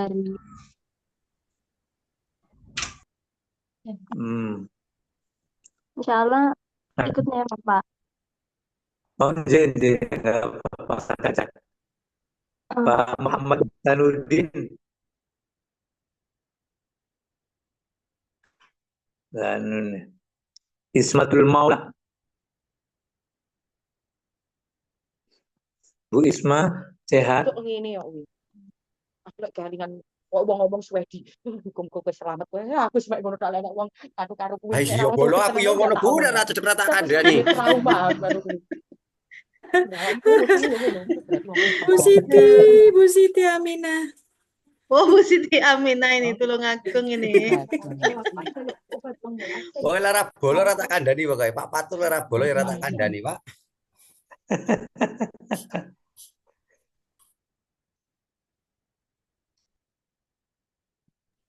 hari. Hmm. Insya Allah ikutnya ya Pak. Oh, jadi nggak apa-apa, saja. Eh, Pak Muhammad Sanudin dan Ismatul Maula. Bu Isma, sehat? Untuk ini ya, aku lek kelingan kok ngomong Swedi. Hukum-hukum selamat kowe. Aku semek ngono tak enak wong karo kuwi nek ra Ayo wis bolo aku seneng yo ya ngono tak bu omong. ora cocok rata Aku kandhani. duwe trauma baru kuwi. Nah, aku mesti ngono. Berarti wong Bu Siti, Bu Siti Aminah. Oh, Bu Siti Aminah ini Tulungagung ini. Pokoke lara bolo ora tak kandhani pokoke. Pak Patul lara bolo ya ora tak kandhani, Pak.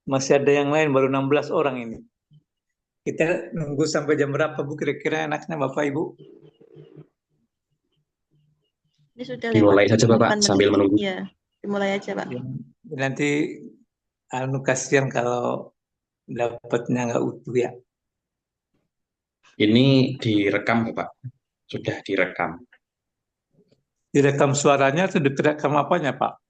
Masih ada yang lain, baru 16 orang ini. Kita nunggu sampai jam berapa, Bu? Kira-kira enaknya Bapak Ibu? Ini sudah Dimulai lewat saja Bapak 8 sambil menit. menunggu. Iya, dimulai aja Pak. Ya, nanti kasihan kalau dapatnya nggak utuh ya. Ini direkam Bapak, sudah direkam. Direkam suaranya atau direkam apanya, Pak?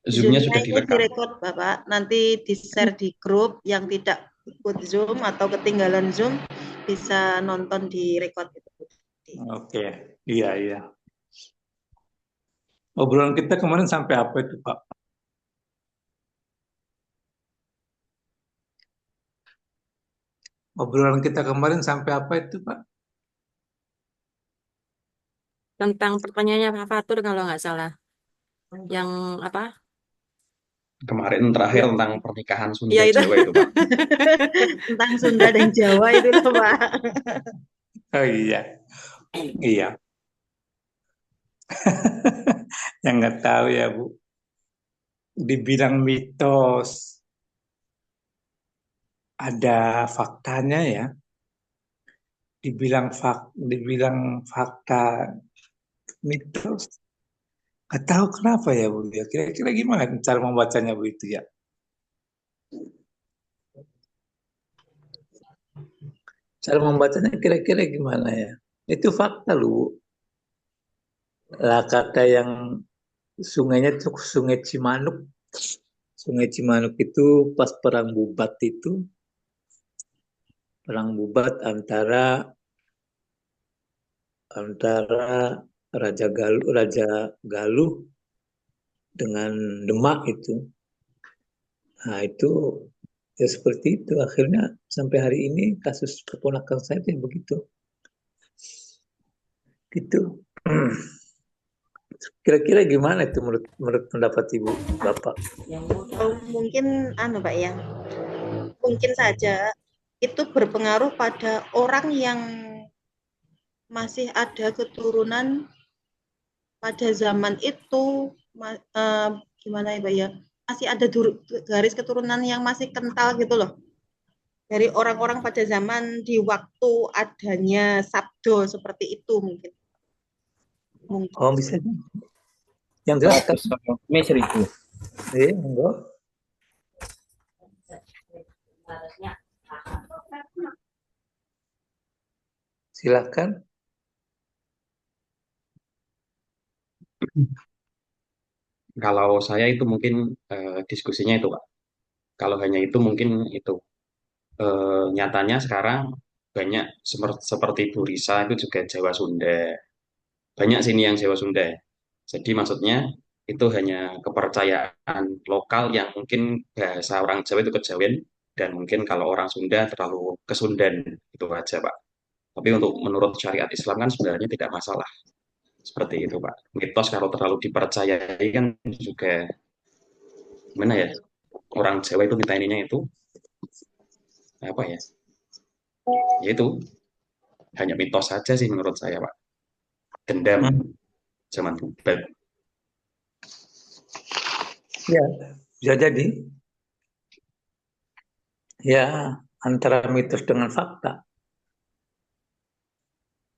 Zoom-nya Zoom-nya sudah ini direkam. direkod Bapak, nanti di-share di grup yang tidak ikut Zoom atau ketinggalan Zoom bisa nonton di record itu. Oke, iya. Obrolan kita kemarin sampai apa itu, Pak? Obrolan kita kemarin sampai apa itu, Pak? Tentang pertanyaannya Pak Fatur kalau nggak salah. Yang apa? Kemarin terakhir Ya, tentang pernikahan ya Sunda itu. Jawa itu Pak. Tentang Sunda dan Jawa itu loh Pak. Oh iya. Yang nggak tahu ya, Bu. Dibilang mitos, ada faktanya ya. Dibilang fakta, mitos. Nggak tahu kenapa ya, Bu. Ya, kira-kira gimana cara membacanya, Bu, itu ya? Cara membacanya kira-kira gimana ya? Itu fakta, lu. Lah kata yang sungainya itu Sungai Cimanuk. Sungai Cimanuk itu pas perang bubat antara Raja Galuh dengan Demak itu. Nah itu ya seperti itu. Akhirnya sampai hari ini kasus keponakan saya itu begitu. Gitu. Kira-kira gimana itu menurut pendapat Ibu, Bapak? Mungkin Pak ya. Mungkin saja itu berpengaruh pada orang yang masih ada keturunan pada zaman itu gimana ya Pak ya, masih ada garis keturunan yang masih kental gitu loh dari orang-orang pada zaman di waktu adanya sabdo seperti itu mungkin. Oh bisa. Yang jelas kan? Mei 1000. Enggak. Silakan. Kalau saya itu mungkin diskusinya itu Pak. Kalau hanya itu mungkin itu. Nyatanya sekarang banyak seperti Bu Risa itu juga Jawa Sunda. Banyak sini yang Jawa Sunda. Jadi maksudnya itu hanya kepercayaan lokal yang mungkin bahasa orang Jawa itu kejawen dan mungkin kalau orang Sunda terlalu kesundan itu aja Pak. Tapi untuk menurut syariat Islam kan sebenarnya tidak masalah. Seperti itu Pak. Mitos kalau terlalu dipercayai kan juga gimana ya? Orang Jawa itu minta ininya itu apa ya? Ya itu hanya mitos saja sih menurut saya Pak. Dendam zaman bubat. Ya, bisa jadi. Ya, antara mitos dengan fakta.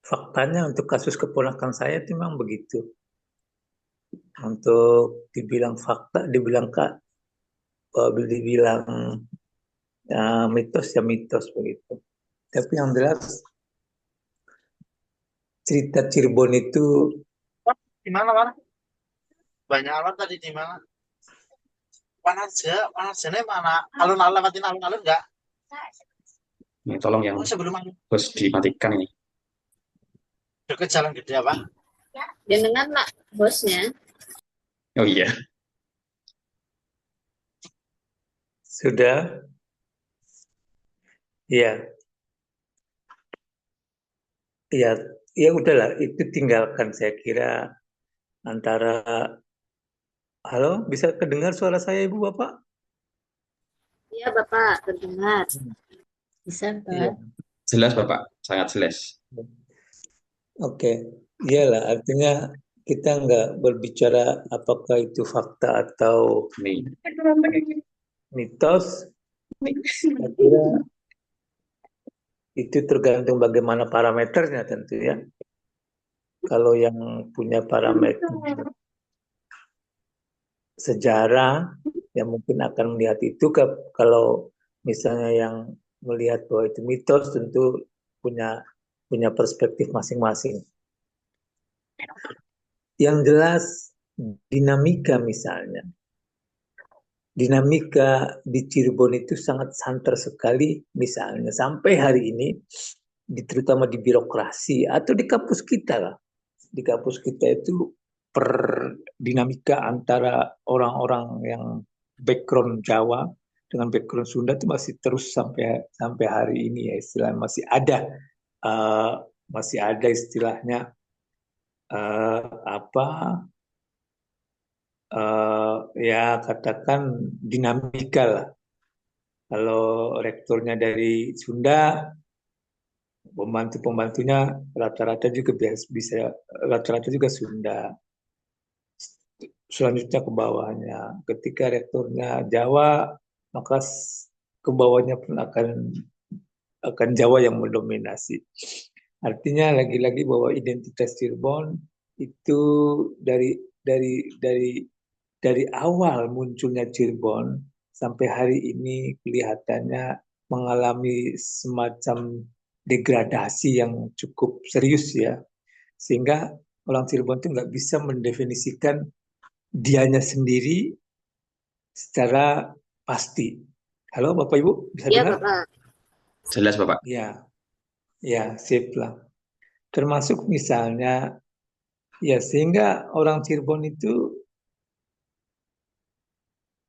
Faktanya untuk kasus keponakan saya itu memang begitu. Untuk dibilang fakta, dibilang dibilang mitos ya mitos begitu. Tapi yang jelas cerita Cirebon itu Di mana, Pak? Banyak alat tadi di mana? Panarja mana? Alun-alun, lewatin alun-alun enggak? Ini tolong yang Oh, sebelum alun. bos dimatikan ini. Dekat jalan gede apa? Jangan Pak, bosnya. Oh iya, sudah ya ya ya udahlah itu tinggalkan saya kira antara halo bisa kedengar suara saya Ibu Bapak? Iya Bapak, terdengar. Bisa Iya. Pak. jelas Bapak, sangat jelas. Oke, iyalah artinya kita nggak berbicara apakah itu fakta atau Nih, mitos. Saya kira itu tergantung bagaimana parameternya tentu ya. Kalau yang punya parameter sejarah, ya mungkin akan melihat itu. Kalau misalnya yang melihat bahwa itu mitos, tentu punya perspektif masing-masing. Yang jelas dinamika misalnya. Dinamika di Cirebon itu sangat santer sekali misalnya sampai hari ini, terutama di birokrasi atau di kampus kita lah. Di kampus kita itu dinamika antara orang-orang yang background Jawa dengan background Sunda itu masih terus sampai hari ini ya istilahnya masih ada istilahnya ya katakan dinamika lah. Kalau rektornya dari Sunda, pembantunya rata-rata juga bisa rata-rata juga Sunda. Selanjutnya ke bawahnya. Ketika rektornya Jawa, maka ke bawahnya pun akan Jawa yang mendominasi. Artinya lagi-lagi bahwa identitas Cirebon itu dari awal munculnya Cirebon sampai hari ini kelihatannya mengalami semacam degradasi yang cukup serius ya. Sehingga orang Cirebon itu nggak bisa mendefinisikan dianya sendiri secara pasti. Halo Bapak Ibu, bisa Iya dengar? Bapak. jelas Bapak. Ya, sip lah. Termasuk misalnya, ya sehingga orang Cirebon itu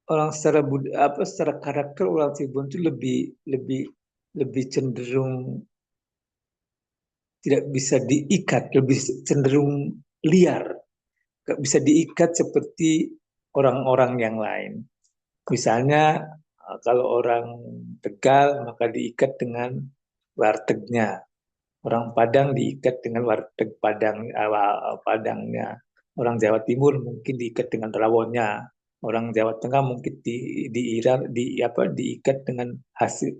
secara karakter orang Cirebon itu lebih cenderung tidak bisa diikat, lebih cenderung liar, nggak bisa diikat seperti orang-orang yang lain. Misalnya kalau orang Tegal maka diikat dengan wartegnya, orang Padang diikat dengan warteg Padangnya, orang Jawa Timur mungkin diikat dengan rawonnya, orang Jawa Tengah mungkin diikat dengan hasil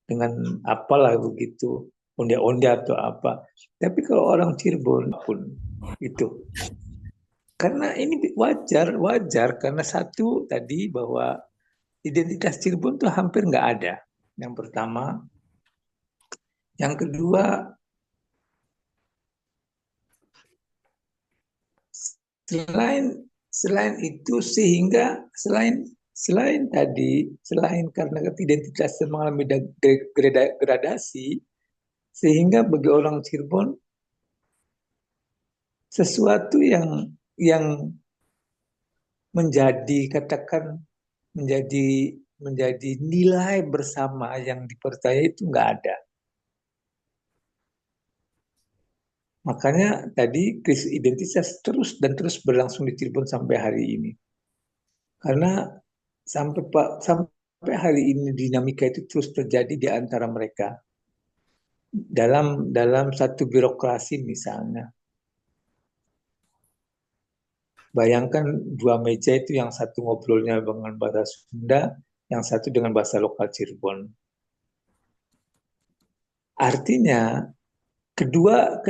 dengan apalah begitu, onde-onde atau apa. Tapi kalau orang Cirebon pun itu, karena ini wajar karena satu tadi bahwa identitas Cirebon tuh hampir nggak ada. Yang pertama, yang kedua, selain itu sehingga selain karena identitas mengalami gradasi, sehingga bagi orang Cirebon sesuatu yang menjadi nilai bersama yang dipercaya itu nggak ada. Makanya tadi krisis identitas terus berlangsung di Cirebon sampai hari ini. Karena sampai hari ini dinamika itu terus terjadi di antara mereka. Dalam satu birokrasi misalnya. Bayangkan dua meja itu yang satu ngobrolnya dengan bahasa Sunda, yang satu dengan bahasa lokal Cirebon. Artinya kedua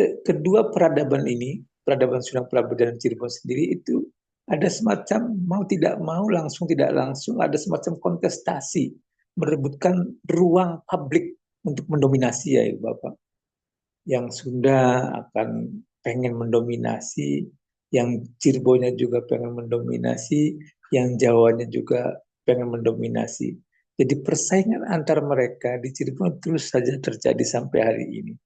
peradaban ini, peradaban Sunda, peradaban Cirebon sendiri itu ada semacam mau tidak mau, langsung tidak langsung, ada semacam kontestasi, merebutkan ruang publik untuk mendominasi ya Bapak. Yang Sunda akan pengen mendominasi, yang Cirebonnya juga pengen mendominasi, yang Jawanya juga pengen mendominasi. Jadi persaingan antar mereka di Cirebon terus saja terjadi sampai hari ini.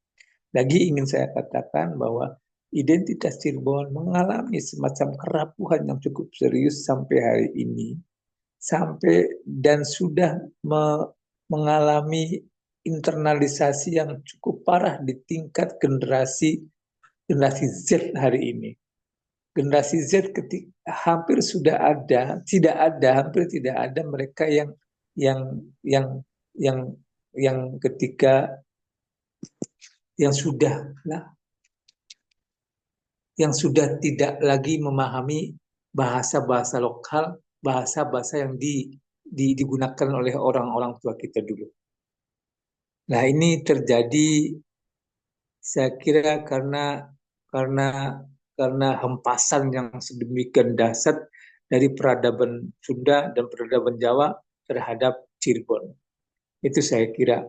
Lagi ingin saya katakan bahwa identitas Cirebon mengalami semacam kerapuhan yang cukup serius sampai hari ini, dan sudah mengalami internalisasi yang cukup parah di tingkat generasi Z hari ini. Generasi Z hampir sudah ada, hampir tidak ada mereka yang yang ketika yang sudah tidak lagi memahami bahasa-bahasa lokal, bahasa-bahasa yang digunakan oleh orang-orang tua kita dulu. Nah, ini terjadi saya kira karena hempasan yang sedemikian dahsyat dari peradaban Sunda dan peradaban Jawa terhadap Cirebon. Itu saya kira.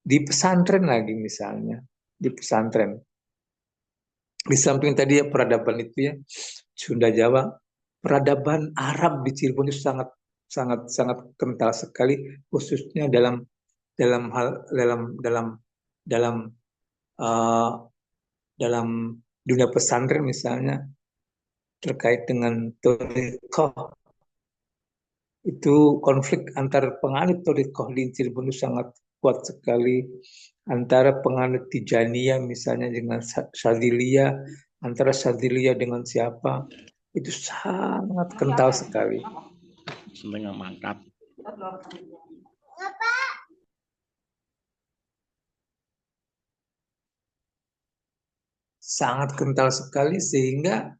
Di pesantren lagi misalnya, di pesantren. Di samping tadi ya peradaban itu ya, Sunda Jawa, peradaban Arab di Cirebon itu sangat kental sekali, khususnya dalam dunia pesantren misalnya terkait dengan thariqah. Itu konflik antar penganut thariqah di Cirebon itu sangat kuat sekali, antara penganut Tijaniyah misalnya dengan Syadziliyah, antara Syadziliyah dengan siapa, itu sangat kental sekali. Setengah mantap. Sangat kental sekali sehingga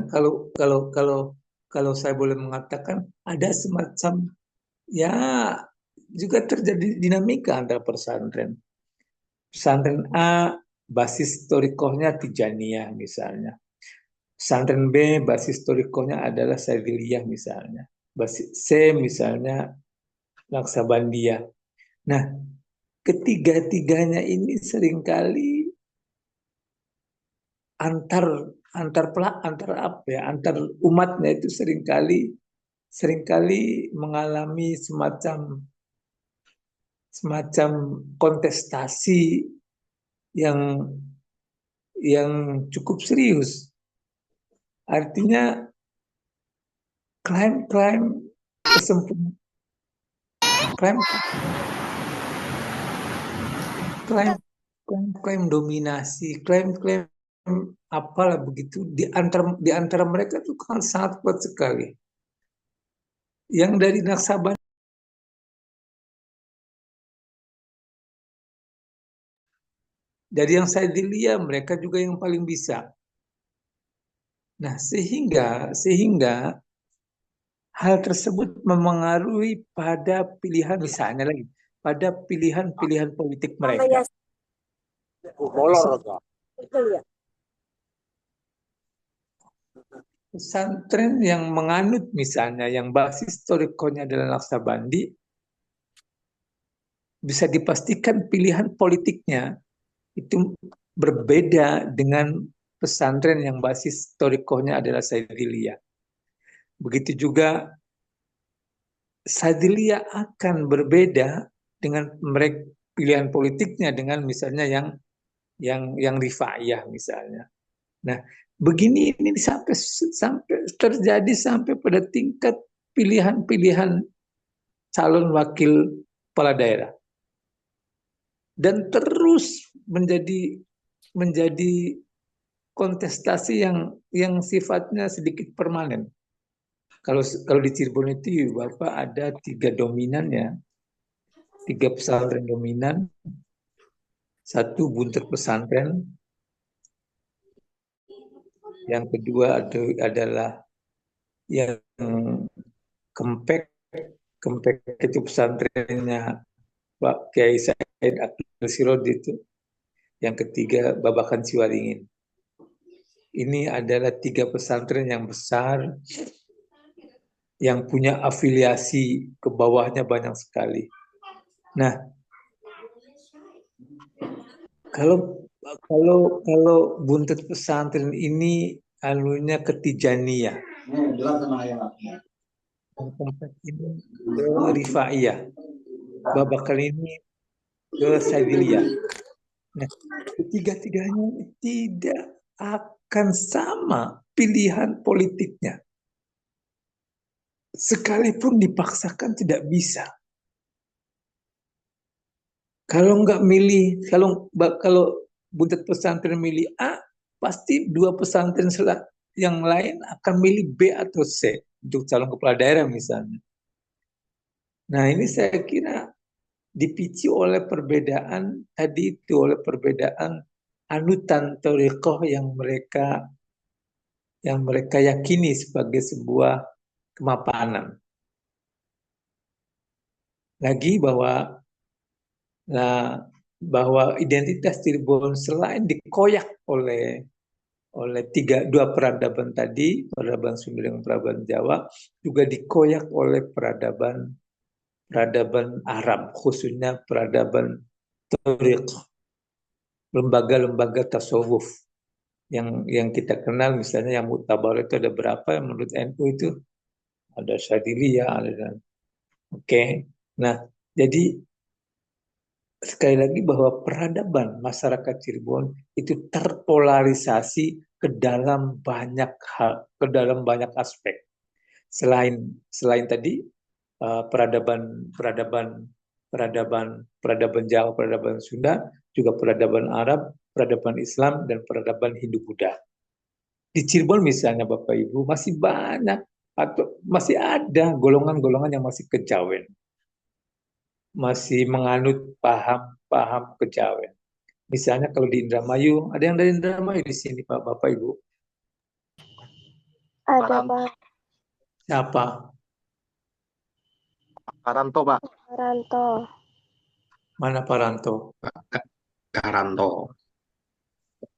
kalau saya boleh mengatakan ada semacam ya juga terjadi dinamika antara pesantren. Pesantren A basis thariqahnya Tijaniyah misalnya. Pesantren B basis thariqahnya adalah Syadziliyah misalnya. Basis C misalnya Naksabandiyah. Nah, ketiga-tiganya ini seringkali antar umatnya itu seringkali mengalami semacam kontestasi yang cukup serius. Artinya klaim kesempurnaan, klaim dominasi, klaim apalah begitu di antara mereka itu kan sangat kuat sekali. Yang dari Naksaban dari yang saya dilihat mereka juga yang paling bisa. Nah, sehingga hal tersebut memengaruhi pada pilihan misalnya lagi, pada pilihan politik mereka. Pesantren yang menganut misalnya yang basis thariqahnya adalah Naksabandi, bisa dipastikan pilihan politiknya itu berbeda dengan pesantren yang basis thariqahnya adalah Syadziliyah. Begitu juga Syadziliyah akan berbeda dengan mereka pilihan politiknya dengan misalnya yang Rifaiyah misalnya. Nah, begini ini sampai terjadi sampai pada tingkat pilihan calon wakil kepala daerah. Dan terus menjadi kontestasi yang sifatnya sedikit permanen. Kalau di Cirebon itu Bapak ada 3 dominan ya. 3 pesantren dominan. 1 buntut pesantren. Yang kedua adalah yang Kempek itu pesantrennya Pak Kiai Said Abdul Sirod itu. Yang ketiga Babakan Siwaringin. ini adalah 3 pesantren yang besar, yang punya afiliasi ke bawahnya banyak sekali. Nah, kalau buntut pesantren ini alunya ke Tijaniyah, yang tempat ini ke Rifaiyah, babak kali ini ke Sadiliyah. Nah, ketiga-tiganya tidak akan sama pilihan politiknya. Sekalipun dipaksakan tidak bisa. Kalau nggak milih, kalau buntut pesantren milih A, pasti 2 pesantren yang lain akan milih B atau C untuk calon kepala daerah misalnya. Nah, ini saya kira dipicu oleh perbedaan tadi itu, oleh perbedaan anutan thariqah yang mereka yakini sebagai sebuah kemapanan. Lagi bahwa identitas Cirebon selain dikoyak oleh dua peradaban tadi, peradaban Sunda dan peradaban Jawa, juga dikoyak oleh peradaban Arab, khususnya peradaban Thariq, lembaga-lembaga tasawuf yang kita kenal, misalnya yang mutabar itu ada berapa yang menurut NU itu ada Syadiliyah, ada Oke. Nah, jadi sekali lagi bahwa peradaban masyarakat Cirebon itu terpolarisasi ke dalam banyak hal, ke dalam banyak aspek. Selain tadi peradaban Jawa, peradaban Sunda, juga peradaban Arab, peradaban Islam, dan peradaban Hindu-Buddha. Di Cirebon misalnya Bapak Ibu masih banyak atau masih ada golongan-golongan yang masih kejawen, masih menganut paham kejawen. Misalnya kalau di Indramayu, ada yang dari Indramayu di sini Pak, Bapak Ibu? Ada Pak Siapa? Karanto, Pak. Ranto. Mana Pak Ranto?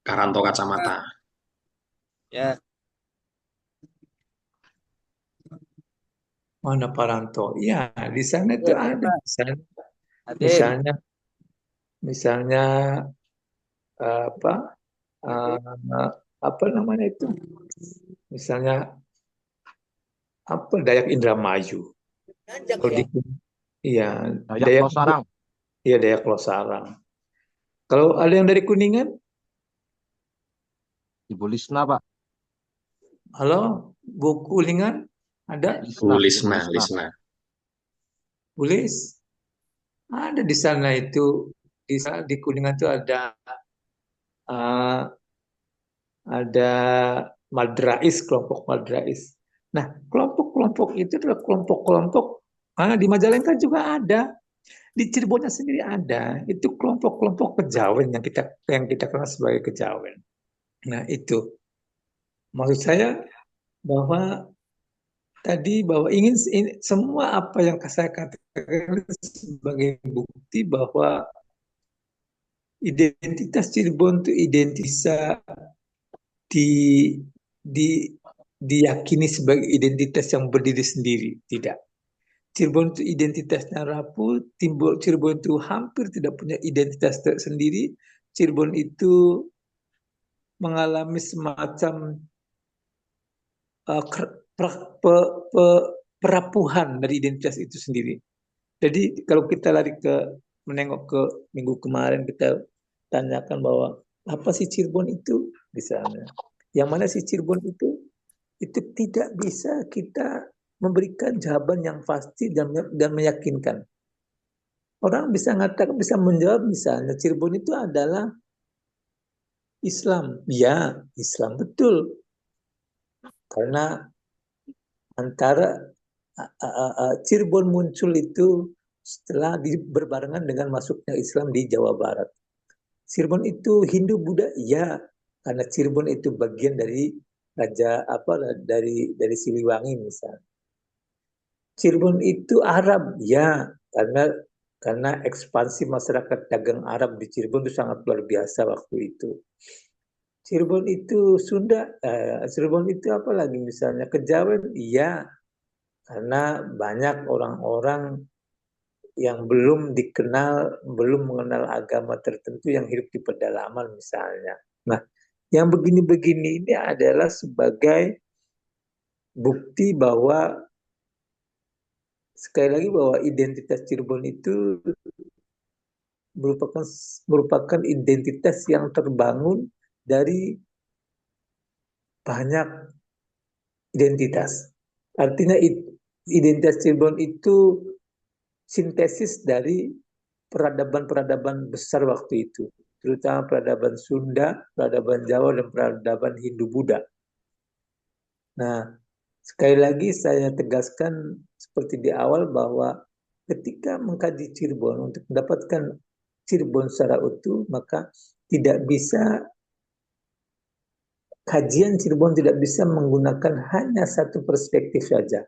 Karanto kacamata. Ya, Mana Pak Ranto? Iya, di sana itu ada. Adin. Misalnya apa namanya itu? Misalnya apa Dayak Indramayu. Kalau di iya, Dayak Losarang. Iya, Dayak Losarang. Kalau ada yang dari Kuningan? Ibu Lisna, Pak. Halo, Bu Kuningan? Ada? Bu Lisna. Bulis? Ada di sana itu. Di Kuningan itu ada Madrais, kelompok Madrais. Nah, kelompok-kelompok itu adalah kelompok-kelompok di Majalengka juga ada. Di Cirebonnya sendiri ada. Itu kelompok-kelompok kejawen yang kita kenal sebagai kejawen. Nah, itu. Maksud saya bahwa ingin semua apa yang saya katakan sebagai bukti bahwa identitas Cirebon itu identitas diyakini sebagai identitas yang berdiri sendiri, tidak. Cirebon itu identitasnya rapuh, Cirebon itu hampir tidak punya identitas tersendiri. Cirebon itu mengalami semacam perapuhan dari identitas itu sendiri. Jadi kalau kita menengok ke minggu kemarin, kita tanyakan bahwa apa sih Cirebon itu misalnya. Yang mana sih Cirebon itu tidak bisa kita memberikan jawaban yang pasti dan meyakinkan. Orang bisa menjawab misalnya Cirebon itu adalah Islam. Ya, Islam betul. Karena antara Cirebon muncul itu setelah berbarengan dengan masuknya Islam di Jawa Barat. Cirebon itu Hindu Buddha, ya, karena Cirebon itu bagian dari dari Siliwangi misalnya. Cirebon itu Arab, ya, karena ekspansi masyarakat dagang Arab di Cirebon itu sangat luar biasa waktu itu. Cirebon itu Sunda, Cirebon itu apa lagi misalnya Kejawen, iya, karena banyak orang-orang yang belum mengenal agama tertentu yang hidup di pedalaman misalnya. Nah, yang begini-begini ini adalah sebagai bukti bahwa sekali lagi bahwa identitas Cirebon itu merupakan identitas yang terbangun dari banyak identitas. Artinya identitas Cirebon itu sintesis dari peradaban-peradaban besar waktu itu, terutama peradaban Sunda, peradaban Jawa, dan peradaban Hindu-Buddha. Nah, sekali lagi saya tegaskan seperti di awal bahwa ketika mengkaji Cirebon untuk mendapatkan Cirebon secara utuh, maka kajian Cirebon tidak bisa menggunakan hanya satu perspektif saja.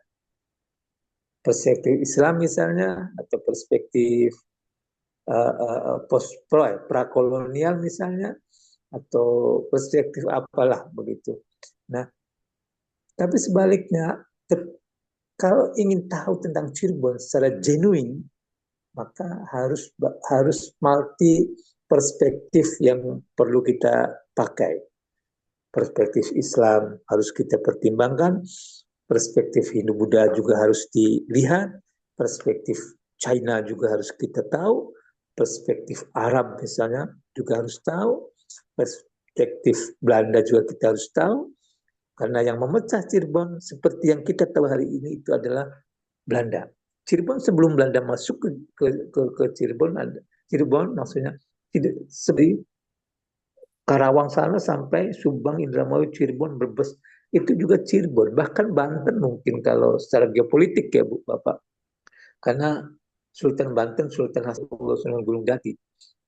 Perspektif Islam misalnya, atau perspektif prakolonial misalnya, atau perspektif apalah begitu. Nah, tapi sebaliknya, kalau ingin tahu tentang Cirebon secara genuine, maka harus multi perspektif yang perlu kita pakai. Perspektif Islam harus kita pertimbangkan, perspektif Hindu-Buddha juga harus dilihat, perspektif China juga harus kita tahu, perspektif Arab misalnya juga harus tahu, perspektif Belanda juga kita harus tahu, karena yang memecah Cirebon seperti yang kita tahu hari ini itu adalah Belanda. Cirebon sebelum Belanda masuk ke Cirebon maksudnya seperti Karawang sana sampai Subang, Indramayu, Cirebon, Brebes, itu juga Cirebon. Bahkan Banten mungkin kalau secara geopolitik ya Bu, Bapak. Karena Sultan Banten, Sultan Hasanuddin Sunan Gunung Jati.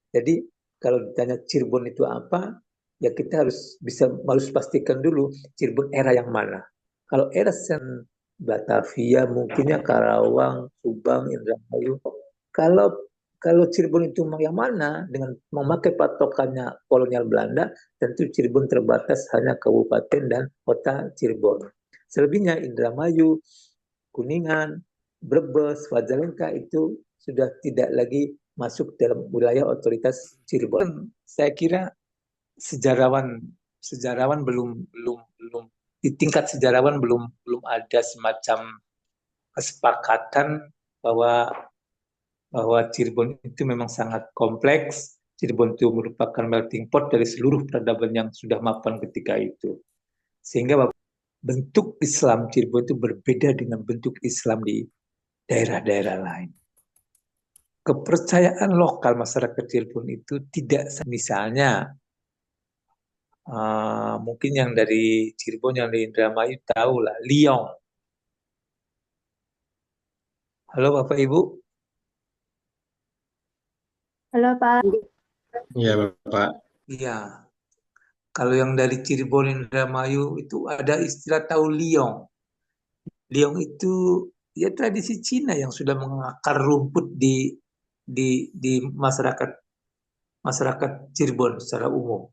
Jadi kalau ditanya Cirebon itu apa, ya kita harus pastikan dulu Cirebon era yang mana. Kalau era Batavia mungkinnya Karawang, Subang, Indramayu. Kalau Cirebon itu yang mana dengan memakai patokannya kolonial Belanda, tentu Cirebon terbatas hanya kabupaten dan kota Cirebon. Selebihnya Indramayu, Kuningan, Brebes, Majalengka itu sudah tidak lagi masuk dalam wilayah otoritas Cirebon. Saya kira sejarawan belum di tingkat sejarawan belum ada semacam kesepakatan bahwa Cirebon itu memang sangat kompleks. Cirebon itu merupakan melting pot dari seluruh peradaban yang sudah mapan ketika itu. Sehingga bentuk Islam Cirebon itu berbeda dengan bentuk Islam di daerah-daerah lain. Kepercayaan lokal masyarakat Cirebon itu tidak, misalnya mungkin yang dari Cirebon, yang dari Indramayu tahu lah, Liong. Halo Bapak Ibu. Halo Pak. Iya, Bapak. Iya. Kalau yang dari Cirebon, Indramayu itu ada istilah tahu Liong. Liong itu ya tradisi Cina yang sudah mengakar rumput di masyarakat Cirebon secara umum.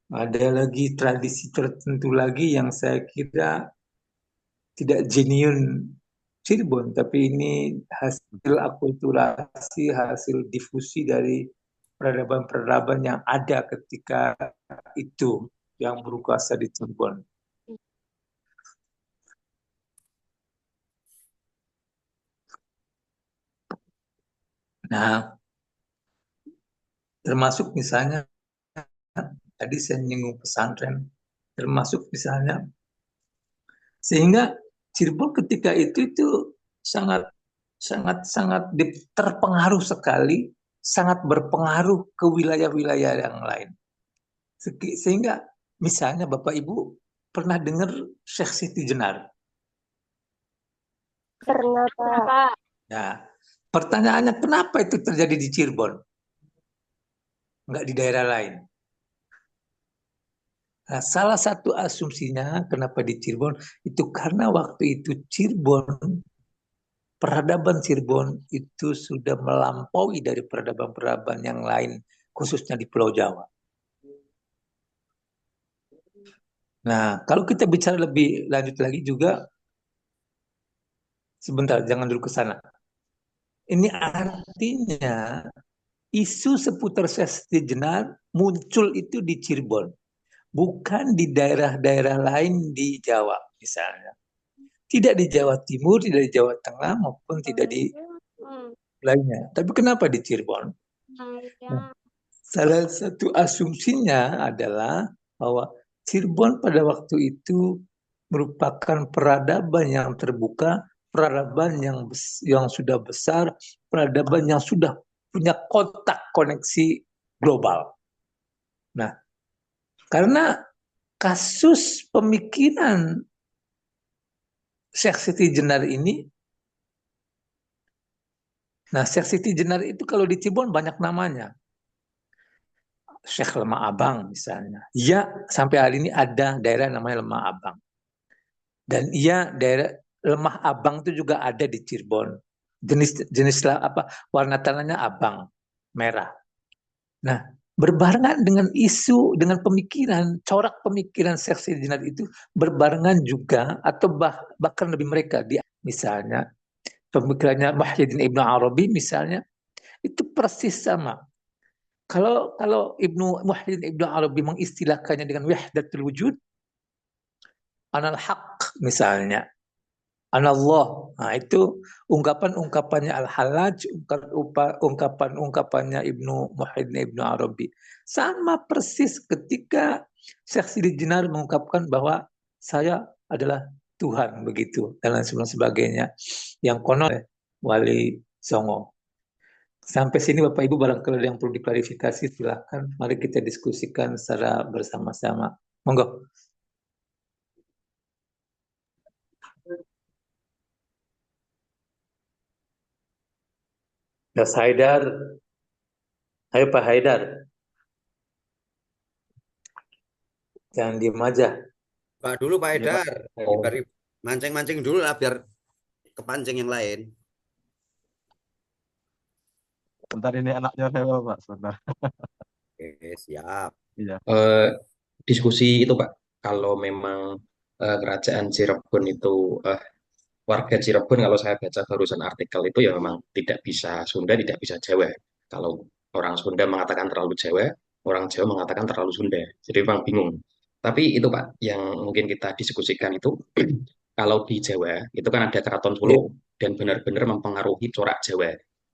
Ada lagi tradisi tertentu lagi yang saya kira tidak genuine Cirebon, tapi ini hasil akulturasi, hasil difusi dari peradaban-peradaban yang ada ketika itu yang berkuasa di Cirebon. Nah, termasuk misalnya tadi saya menyinggung pesantren, termasuk misalnya sehingga Cirebon ketika itu sangat terpengaruh sekali, sangat berpengaruh ke wilayah-wilayah yang lain. Sehingga misalnya Bapak Ibu pernah dengar Syekh Siti Jenar? Pernah Pak. Ya, pertanyaannya kenapa itu terjadi di Cirebon? Enggak di daerah lain. Nah, salah satu asumsinya kenapa di Cirebon itu karena waktu itu peradaban Cirebon itu sudah melampaui dari peradaban-peradaban yang lain khususnya di Pulau Jawa. Nah, kalau kita bicara lebih lanjut lagi juga, sebentar, jangan dulu ke sana. Ini artinya isu seputar Sesti Jenar muncul itu di Cirebon, bukan di daerah-daerah lain di Jawa misalnya. Tidak di Jawa Timur, tidak di Jawa Tengah, maupun tidak di lainnya. Tapi kenapa di Cirebon? Nah, salah satu asumsinya adalah bahwa Cirebon pada waktu itu merupakan peradaban yang terbuka, peradaban yang sudah besar, peradaban yang sudah punya kontak koneksi global. Nah, karena kasus pemikiran Syekh Siti Jenar ini, nah Syekh Siti Jenar itu kalau di Cirebon banyak namanya. Syekh Lemah Abang misalnya. Ya, sampai hari ini ada daerah namanya Lemah Abang. Dan iya, daerah Lemah Abang itu juga ada di Cirebon. Jenis apa warna tanahnya abang, merah. Nah, berbarengan dengan isu, dengan pemikiran, corak pemikiran Syekh Siti Jenar itu berbarengan juga atau bahkan lebih mereka. Misalnya pemikirannya Muhyiddin Ibnu Arabi misalnya itu persis sama. Kalau Muhyiddin Ibnu Arabi mengistilahkannya dengan wahdatul wujud, anal haq misalnya, anallah. Nah, itu ungkapan-ungkapannya Al-Hallaj, ungkapan-ungkapannya Muhyiddin Ibnu Arabi. Sama persis ketika Syekh Siti Jenar mengungkapkan bahwa saya adalah Tuhan, begitu, dan lain sebagainya. Yang konon Wali Songo. Sampai sini Bapak Ibu barangkali ada yang perlu diklarifikasi, silakan. Mari kita diskusikan secara bersama-sama. Monggo. Mas Haidar. Ayo Pak Haidar. Jangan diem aja. Pak dulu Pak Haidar. Mancing-mancing dulu lah biar kepancing yang lain. Bentar ini anaknya saya Pak, sebentar. Oke, siap. Iya. Diskusi itu Pak, kalau memang kerajaan Cirebon itu warga Cirebon, kalau saya baca barusan artikel itu ya memang tidak bisa Sunda, tidak bisa Jawa. Kalau orang Sunda mengatakan terlalu Jawa, orang Jawa mengatakan terlalu Sunda. Jadi memang bingung. Tapi itu Pak, yang mungkin kita diskusikan itu, kalau di Jawa itu kan ada Keraton Solo dan benar-benar mempengaruhi corak Jawa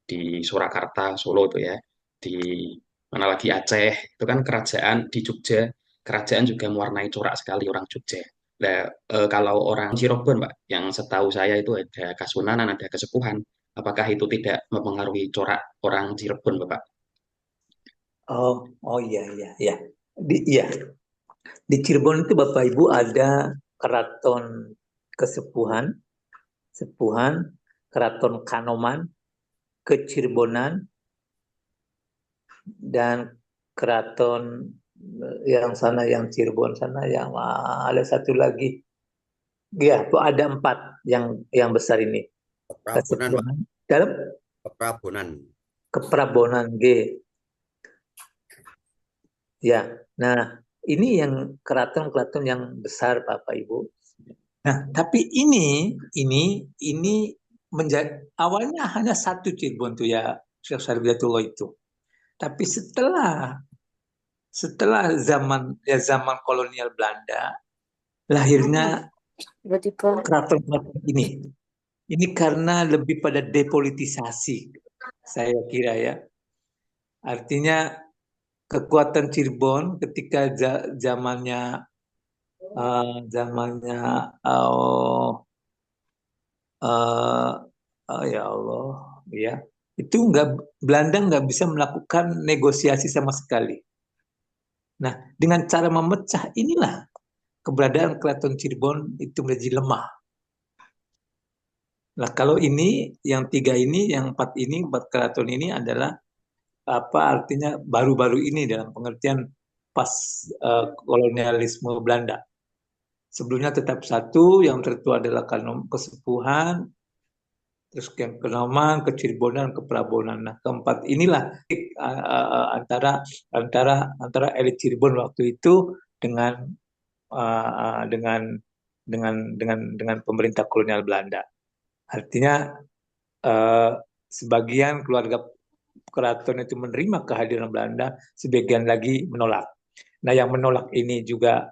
di Surakarta, Solo itu ya, di mana lagi Aceh, itu kan kerajaan di Jogja, kerajaan juga mewarnai corak sekali orang Jogja. Nah, kalau orang Cirebon, Pak, yang setahu saya itu ada Kasunanan, ada Kesepuhan. Apakah itu tidak mempengaruhi corak orang Cirebon, Bapak? Oh iya. Di Cirebon itu Bapak Ibu ada Keraton Kesepuhan, Keraton Kanoman, Kecirebonan, dan Keraton yang sana, yang Cirebon sana, yang ada satu lagi. Ya, itu ada 4 yang besar ini. Keprabonan, dalam Keprabonan G. Ya, nah ini yang keraton-keraton yang besar Bapak Ibu. Nah, tapi ini menjadi awalnya hanya satu Cirebon tuh ya, Syekh Sarbiatullah itu. Tapi setelah zaman kolonial Belanda, lahirnya keraton-keraton ini. Ini karena lebih pada depolitisasi, saya kira ya. Artinya kekuatan Cirebon ketika zamannya ya Allah, ya itu Belanda nggak bisa melakukan negosiasi sama sekali. Nah, dengan cara memecah inilah keberadaan Keraton Cirebon itu menjadi lemah. Nah, kalau ini yang 3 ini, yang 4 ini, 4 keraton ini adalah apa artinya baru-baru ini dalam pengertian pas kolonialisme Belanda. Sebelumnya tetap satu, yang tertua adalah Kesepuhan, terus yang Kenoman, ke Cirebonan, ke Pelabuhan. Nah, keempat inilah antara elit Cirebon waktu itu dengan dengan pemerintah kolonial Belanda. Artinya sebagian keluarga keraton itu menerima kehadiran Belanda, sebagian lagi menolak. Nah, yang menolak ini juga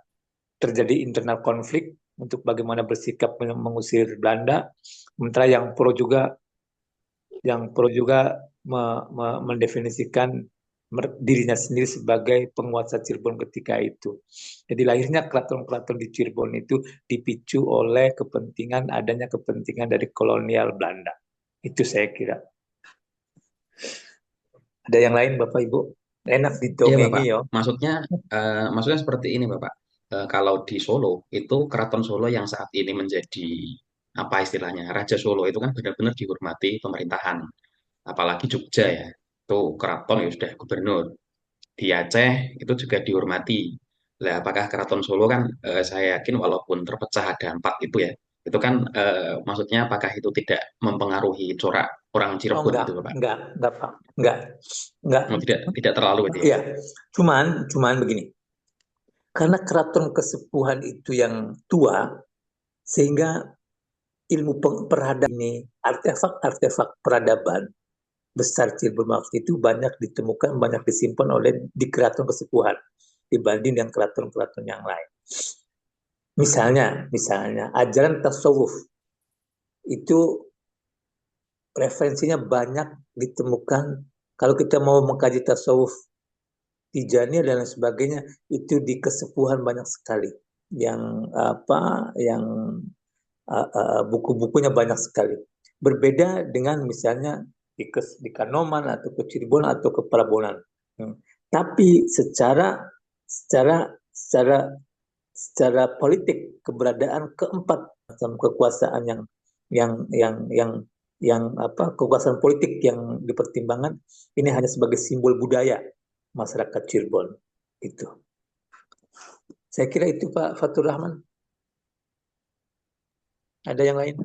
terjadi internal konflik untuk bagaimana bersikap mengusir Belanda, sementara yang pro juga mendefinisikan dirinya sendiri sebagai penguasa Cirebon ketika itu. Jadi lahirnya keraton-keraton di Cirebon itu dipicu oleh adanya kepentingan dari kolonial Belanda. Itu saya kira. Ada yang lain Bapak Ibu? Enak Iya Bapak, didongengi ya. maksudnya seperti ini Bapak. Kalau di Solo itu Keraton Solo yang saat ini menjadi apa istilahnya Raja Solo itu kan benar-benar dihormati pemerintahan. Apalagi Jogja ya, itu keraton ya sudah gubernur. Di Aceh itu juga dihormati. Lah, apakah Keraton Solo kan saya yakin walaupun terpecah ada 4 itu ya, itu kan maksudnya apakah itu tidak mempengaruhi corak orang Oh Cirebon gitu Bapak? enggak Pak. Enggak. Oh, tidak terlalu gitu ya. Iya. Cuman begini. Karena keraton kesepuhan itu yang tua, sehingga ilmu peradaban ini, artefak-artefak peradaban besar Cirebon waktu itu banyak ditemukan, banyak disimpan di keraton kesepuhan dibanding dengan keraton-keraton yang lain. Misalnya ajaran tasawuf itu referensinya banyak ditemukan. Kalau kita mau mengkaji tasawuf Tijaniyah dan lain sebagainya, itu di kesepuhan banyak sekali. Yang buku-bukunya banyak sekali. Berbeda dengan misalnya di Kanoman atau ke Cirebon atau ke Pelabuhan. Tapi secara politik keberadaan keempat macam kekuasaan kekuasaan politik yang dipertimbangkan ini hanya sebagai simbol budaya masyarakat Cirebon itu. Saya kira itu Pak Fatur Rahman. Ada yang lain?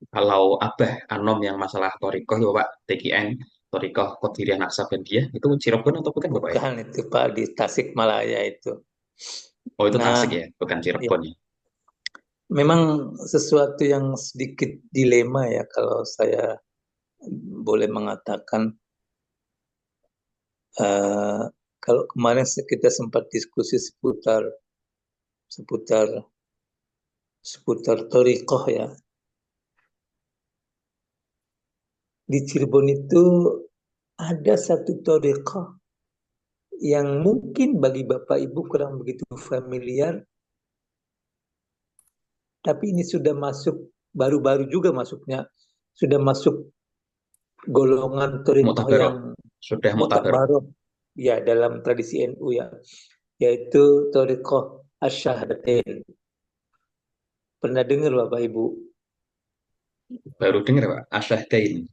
Kalau Abah Anom yang masalah Torikoh ya Bapak, TKN, Torikoh Qadiriyah Naksabandiyah, itu Cirebon atau bukan Bapak ya? Bukan itu Pak, di Tasikmalaya itu. Oh itu Nah, Tasik ya, bukan Cirebon ya. memang sesuatu yang sedikit dilema ya kalau saya boleh mengatakan. Kalau kemarin kita sempat diskusi seputar Torikoh ya. Di Cirebon itu ada satu Torikoh yang mungkin bagi Bapak Ibu kurang begitu familiar, tapi ini sudah masuk, baru-baru juga masuknya, sudah masuk golongan Torikoh yang sudah mutabarok. Ya, dalam tradisi NU ya, yaitu Torikoh Asyahadatain. Pernah dengar Bapak Ibu? Baru dengar Pak, Asyahadatain.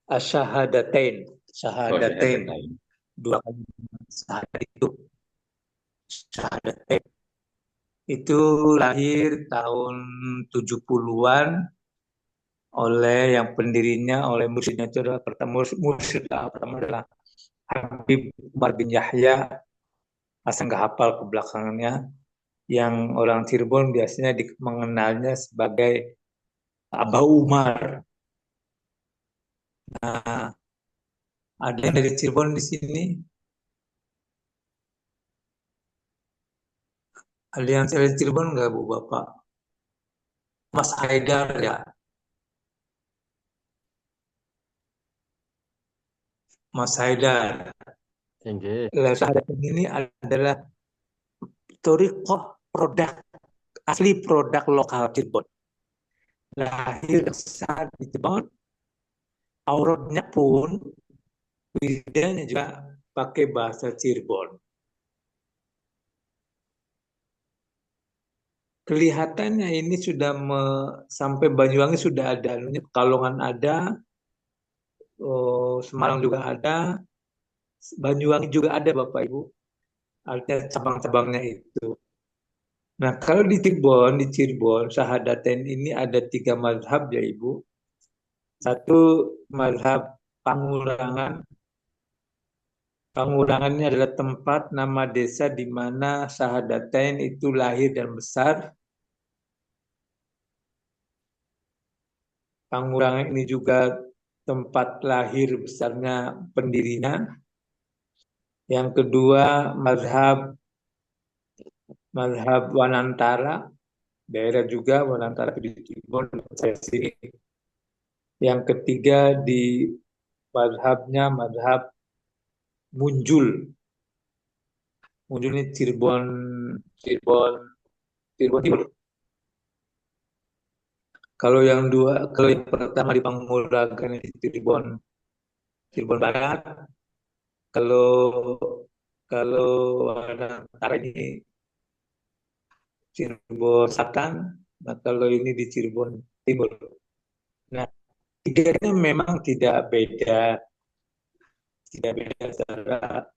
Asyahadatain. Syahadatain. Dua kali syahadat itu. Syahadatain. Itu lahir tahun 70-an oleh yang pendirinya, oleh mursyidnya itu adalah mursyid pertama adalah Habib Umar bin Yahya. Asal nggak hafal ke belakangnya, yang orang Cirebon biasanya mengenalnya sebagai Abah Umar. Nah, ada yang dari Cirebon di sini? Ada yang dari Cirebon nggak Bu Bapak? Mas Haidar ya? Mas Haidar. Ini adalah Torikoh asli produk lokal Cirebon. Lahir saat di Cirebon, auratnya pun wiridanya juga pakai bahasa Cirebon. Kelihatannya ini sudah sampai Banyuwangi sudah ada, Pekalongan ada, Semarang juga ada, Banyuwangi juga ada Bapak Ibu. artinya cabang-cabangnya itu. Nah, kalau di Cirebon, Syahadatain ini ada 3 mazhab ya Ibu. Satu mazhab Pangurangan. Pangurangan ini adalah tempat nama desa di mana Syahadatain itu lahir dan besar. Pangurangan ini juga tempat lahir besarnya pendirinya. Yang kedua, mazhab Wanantara, daerah juga Wanantara di Cirebon, saya sini. Yang ketiga di mazhab Munjul. Munjul ini Cirebon Timur. Kalau yang pertama di Panguragan di Cirebon Barat. Kalau Wanantara ini Cirebon Selatan, nah kalau ini di Cirebon Timur. Nah, tiganya memang tidak beda secara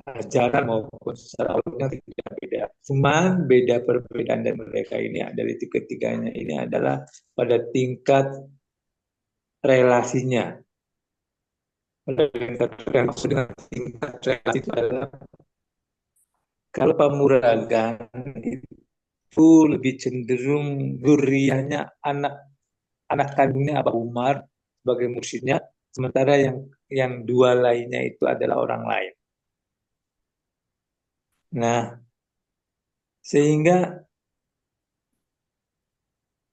ajaran maupun secara awalnya tidak beda. Cuman beda perbedaan dari mereka ini dari ketiganya ini adalah pada tingkat relasinya. Maksud dengan tingkat relasi itu adalah kalau Pamuragan itu lebih cenderung duriannya anak kandungnya Abah Umar sebagai mursyidnya, sementara yang dua lainnya itu adalah orang lain. Nah, sehingga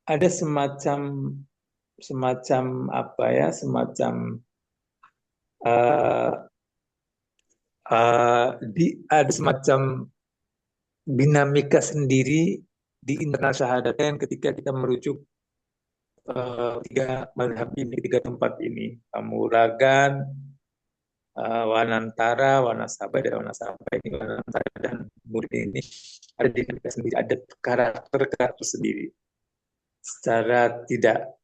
ada semacam apa ya, ada semacam dinamika sendiri di internal Syahadatain ketika kita merujuk tiga mazhab ini, tiga tempat ini, Pamuragan, Wanantara, Wanasaba, dan Wanasaba ini, Wanantara dan murid ini ada dinamika sendiri, ada karakter sendiri. Secara tidak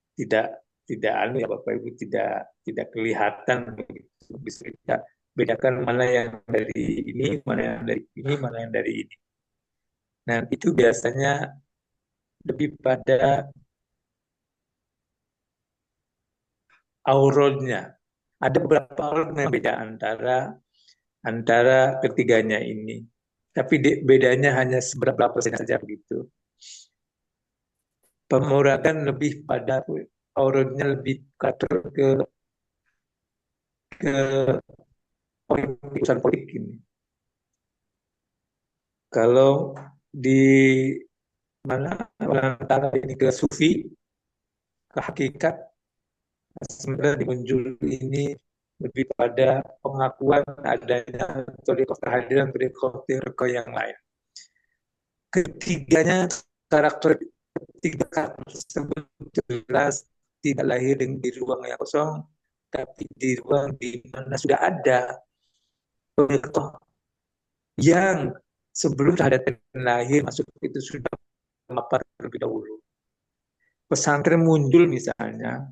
anu ya Bapak Ibu, tidak kelihatan begitu. Bisa kita bedakan mana yang dari ini, mana yang dari ini, mana yang dari ini. Nah, itu biasanya lebih pada aurodnya. Ada beberapa aurod yang beda antara ketiganya ini. Tapi bedanya hanya seberapa persen saja begitu. Pemurakan lebih pada aurodnya lebih ke urusan politik ini. Kalau di mana antara ini ke sufi, ke hakikat, sebenarnya di Munjul ini lebih pada pengakuan adanya thariqah kehadiran thariqah yang lain. Ketiganya tiga karakter tersebut jelas tidak lahir di ruang yang kosong, tapi di ruang di mana sudah ada thariqah yang sebelum Syahadatain lahir masuk itu sudah memapat terlebih dahulu. Pesantren Munjul misalnya,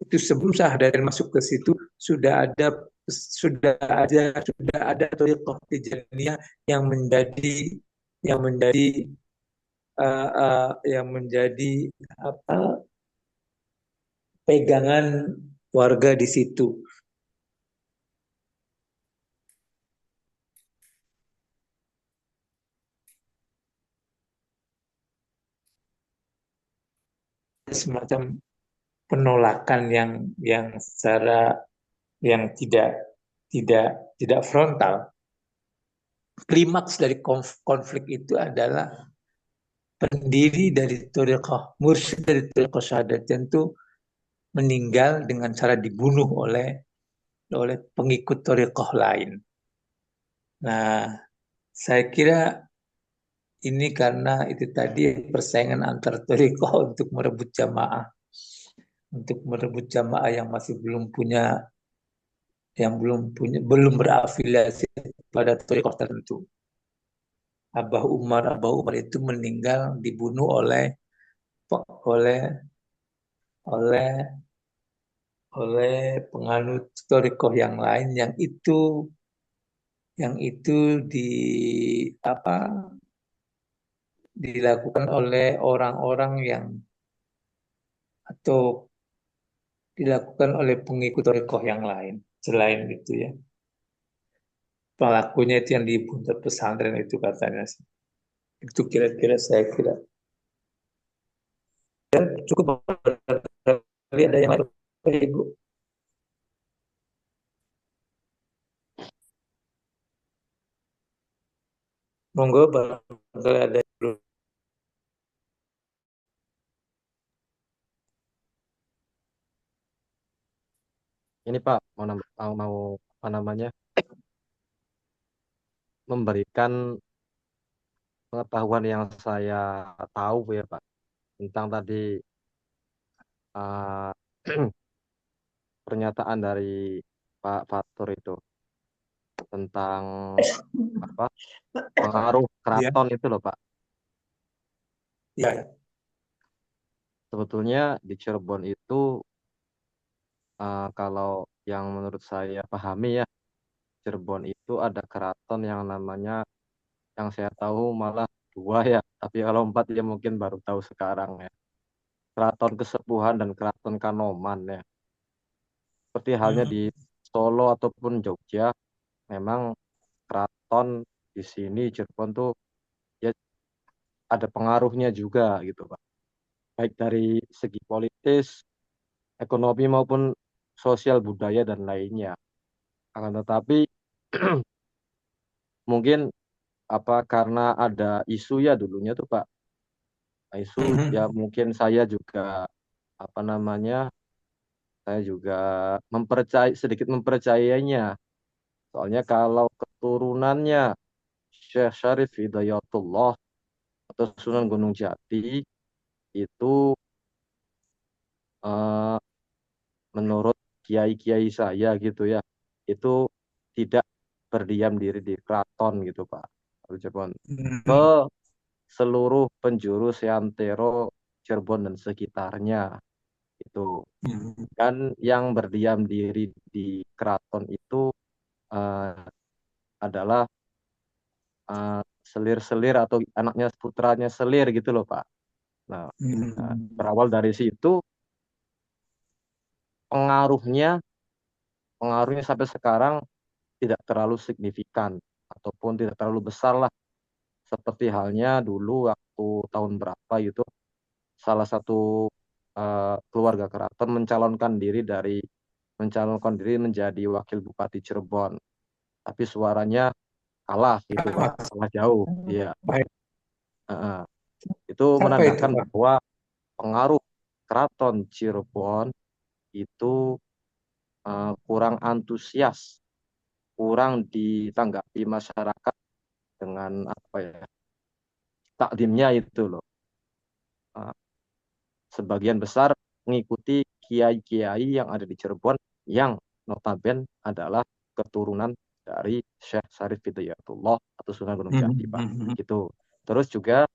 itu sebelum Syahadatain masuk ke situ sudah ada thariqah Tijaniyah yang menjadi pegangan warga di situ. Semacam penolakan yang secara yang tidak frontal. Klimaks dari konflik itu adalah pendiri dari thariqah, mursyid dari thariqah Syahadatain itu meninggal dengan cara dibunuh oleh pengikut thariqah lain. Nah, saya kira ini karena itu tadi persaingan antar thariqah untuk merebut jamaah yang masih belum berafiliasi pada thariqah tertentu. Abah Umar itu meninggal dibunuh oleh penganut thariqah yang lain yang itu yang itu dilakukan oleh orang-orang yang atau dilakukan oleh pengikut torekoh yang lain selain itu ya. Pelakunya itu yang di pondok pesantren itu katanya sih. Itu kira-kira saya kira. Ya, cukup barangkali ada yang lain, Ibu. Monggo barangkali ada yang belum. Ini Pak, mau apa namanya, memberikan pengetahuan yang saya tahu ya Pak, tentang tadi uh, pernyataan dari Pak Fatur itu tentang apa pengaruh Ya, keraton itu loh Pak. ya. Sebetulnya di Cirebon itu kalau yang menurut saya pahami ya, Cirebon itu ada keraton yang namanya, yang saya tahu malah dua ya, tapi kalau empat ya mungkin baru tahu sekarang ya. Keraton Kesepuhan dan Keraton Kanoman ya. Seperti halnya di Solo ataupun Jogja, memang keraton di sini Cirebon tuh ya ada pengaruhnya juga gitu Pak. Baik dari segi politis, ekonomi maupun sosial budaya dan lainnya. Akan tetapi mungkin karena ada isu ya dulunya tuh Pak. Isu ya mungkin saya juga saya juga sedikit mempercayainya. Soalnya kalau keturunannya Syekh Syarif Hidayatullah atau Sunan Gunung Jati itu eh, menurut kiai-kiai saya gitu ya, itu tidak berdiam diri di keraton gitu Pak. Cirebon ke seluruh penjuru seantero Cirebon dan sekitarnya itu. Dan yang berdiam diri di keraton itu eh, adalah selir-selir atau anaknya putranya selir gitu loh Pak. Nah, berawal dari situ pengaruhnya sampai sekarang tidak terlalu signifikan ataupun tidak terlalu besar lah. Seperti halnya dulu waktu tahun berapa itu salah satu keluarga keraton mencalonkan diri menjadi wakil bupati Cirebon, tapi suaranya kalah gitu Pak, kalah jauh. Iya. Baik. Itu Siapa itu, menandakan Pak? bahwa pengaruh keraton Cirebon itu kurang antusias, kurang ditanggapi masyarakat dengan takdimnya itu loh. Sebagian besar mengikuti kiai-kiai yang ada di Cirebon yang notabene adalah keturunan dari Syekh Syarif Hidayatullah atau Sunan Gunung Jati Pak. Gitu. Terus juga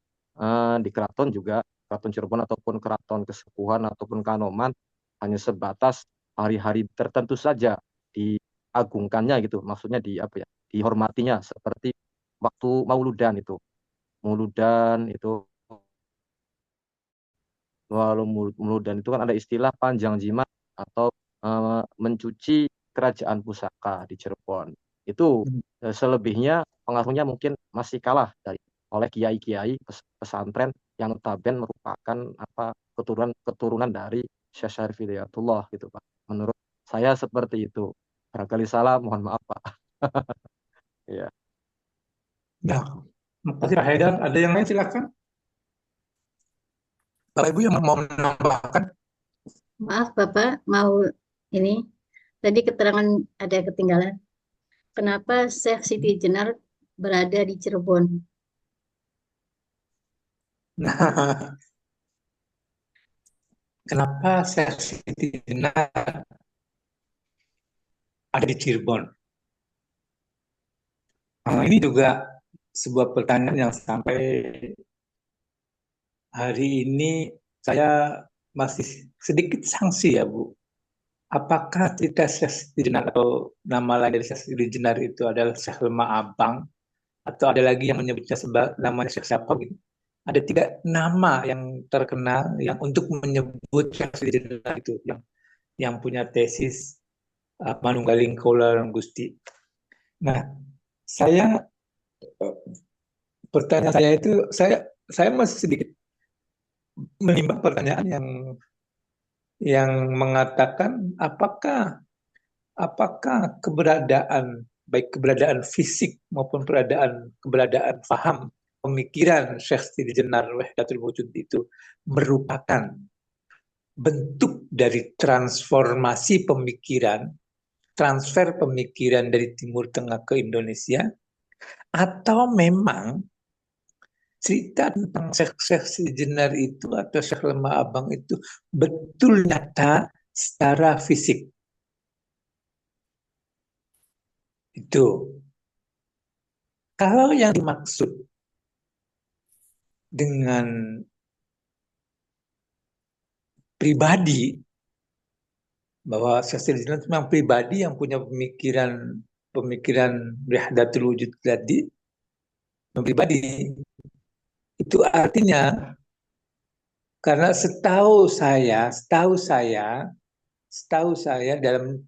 di keraton juga, keraton Cirebon ataupun keraton Kesepuhan ataupun Kanoman hanya sebatas hari-hari tertentu saja diagungkannya gitu, maksudnya dihormatinya, seperti waktu Mauludan itu. Mauludan itu Mauludan itu kan ada istilah panjang jimat atau mencuci kerajaan pusaka di Cirebon. Itu selebihnya pengaruhnya mungkin masih kalah oleh kiai-kiai pesantren yang notabene merupakan keturunan dari Syekh Syarif Hidayatullah gitu Pak. Menurut saya seperti itu. Barangkali salah, mohon maaf Pak. Iya. Ya, makasih Pak Haidar. Ada yang lain silakan. Bapak Ibu yang mau menambahkan? Maaf Bapak, mau ini. Tadi keterangan ada ketinggalan. Kenapa Syekh Siti Jenar berada di Cirebon? Nah, kenapa Syekh Siti Jenar ada di Cirebon? Ini juga sebuah pertanyaan yang sampai hari ini saya masih sedikit sangsi ya Bu. apakah cerita Syekh Siti Jenar atau nama lain dari Syekh Siti Jenar itu adalah Syekh Lemah Abang, atau ada lagi yang menyebutnya namanya Syekh siapa gitu. Ada 3 nama yang terkenal yang untuk menyebut Syekh Siti Jenar itu yang punya tesis Manunggaling Kaula Gusti. Nah, saya pertanyaan saya itu saya masih sedikit menimbang pertanyaan yang mengatakan apakah keberadaan baik keberadaan fisik maupun keberadaan faham pemikiran Syekh Siti Jenar Wahdatul Wujud itu merupakan bentuk dari transformasi pemikiran, transfer pemikiran dari Timur Tengah ke Indonesia, atau memang cerita tentang Syekh Siti Jenar itu atau Syekh Lemah Abang itu betul nyata secara fisik. Itu. Kalau yang dimaksud dengan pribadi, bahwa Syekh Siti Jenar itu memang pribadi yang punya pemikiran Wahdatul Wujud tadi, pribadi, itu artinya karena setahu saya dalam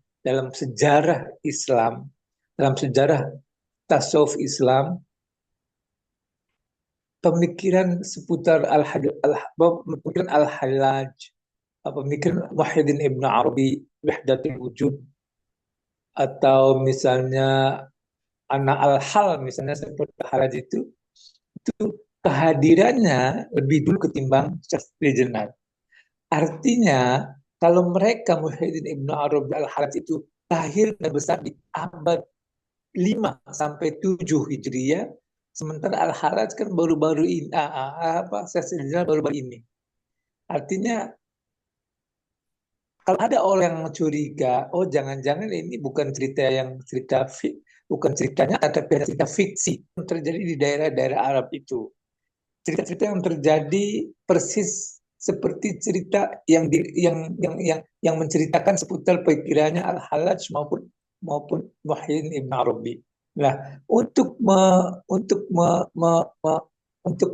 sejarah Islam, dalam sejarah tasawuf Islam, pemikiran seputar pemikiran Al-Hallaj, pemikiran Muhyiddin Ibn Arabi, Wahdatul Wujud, atau misalnya Ana Al-Hal, misalnya seperti Al-Hallaj itu kehadirannya lebih dulu ketimbang Syekh Siti Jenar. Artinya, kalau mereka Muhyiddin Ibn Arabi Al-Hallaj itu lahir dan besar di abad 5 sampai 7 Hijriah, sementara Al-Hallaj kan baru-baru ini, Syekh Siti Jenar baru-baru ini. Artinya, kalau ada orang yang curiga, oh jangan-jangan ini bukan bukan ceritanya, tapi cerita fiksi yang terjadi di daerah-daerah Arab itu. Cerita-cerita yang terjadi persis seperti cerita yang menceritakan seputar pikirannya Al-Hallaj maupun Muhyiddin Ibn Arabi. Nah, untuk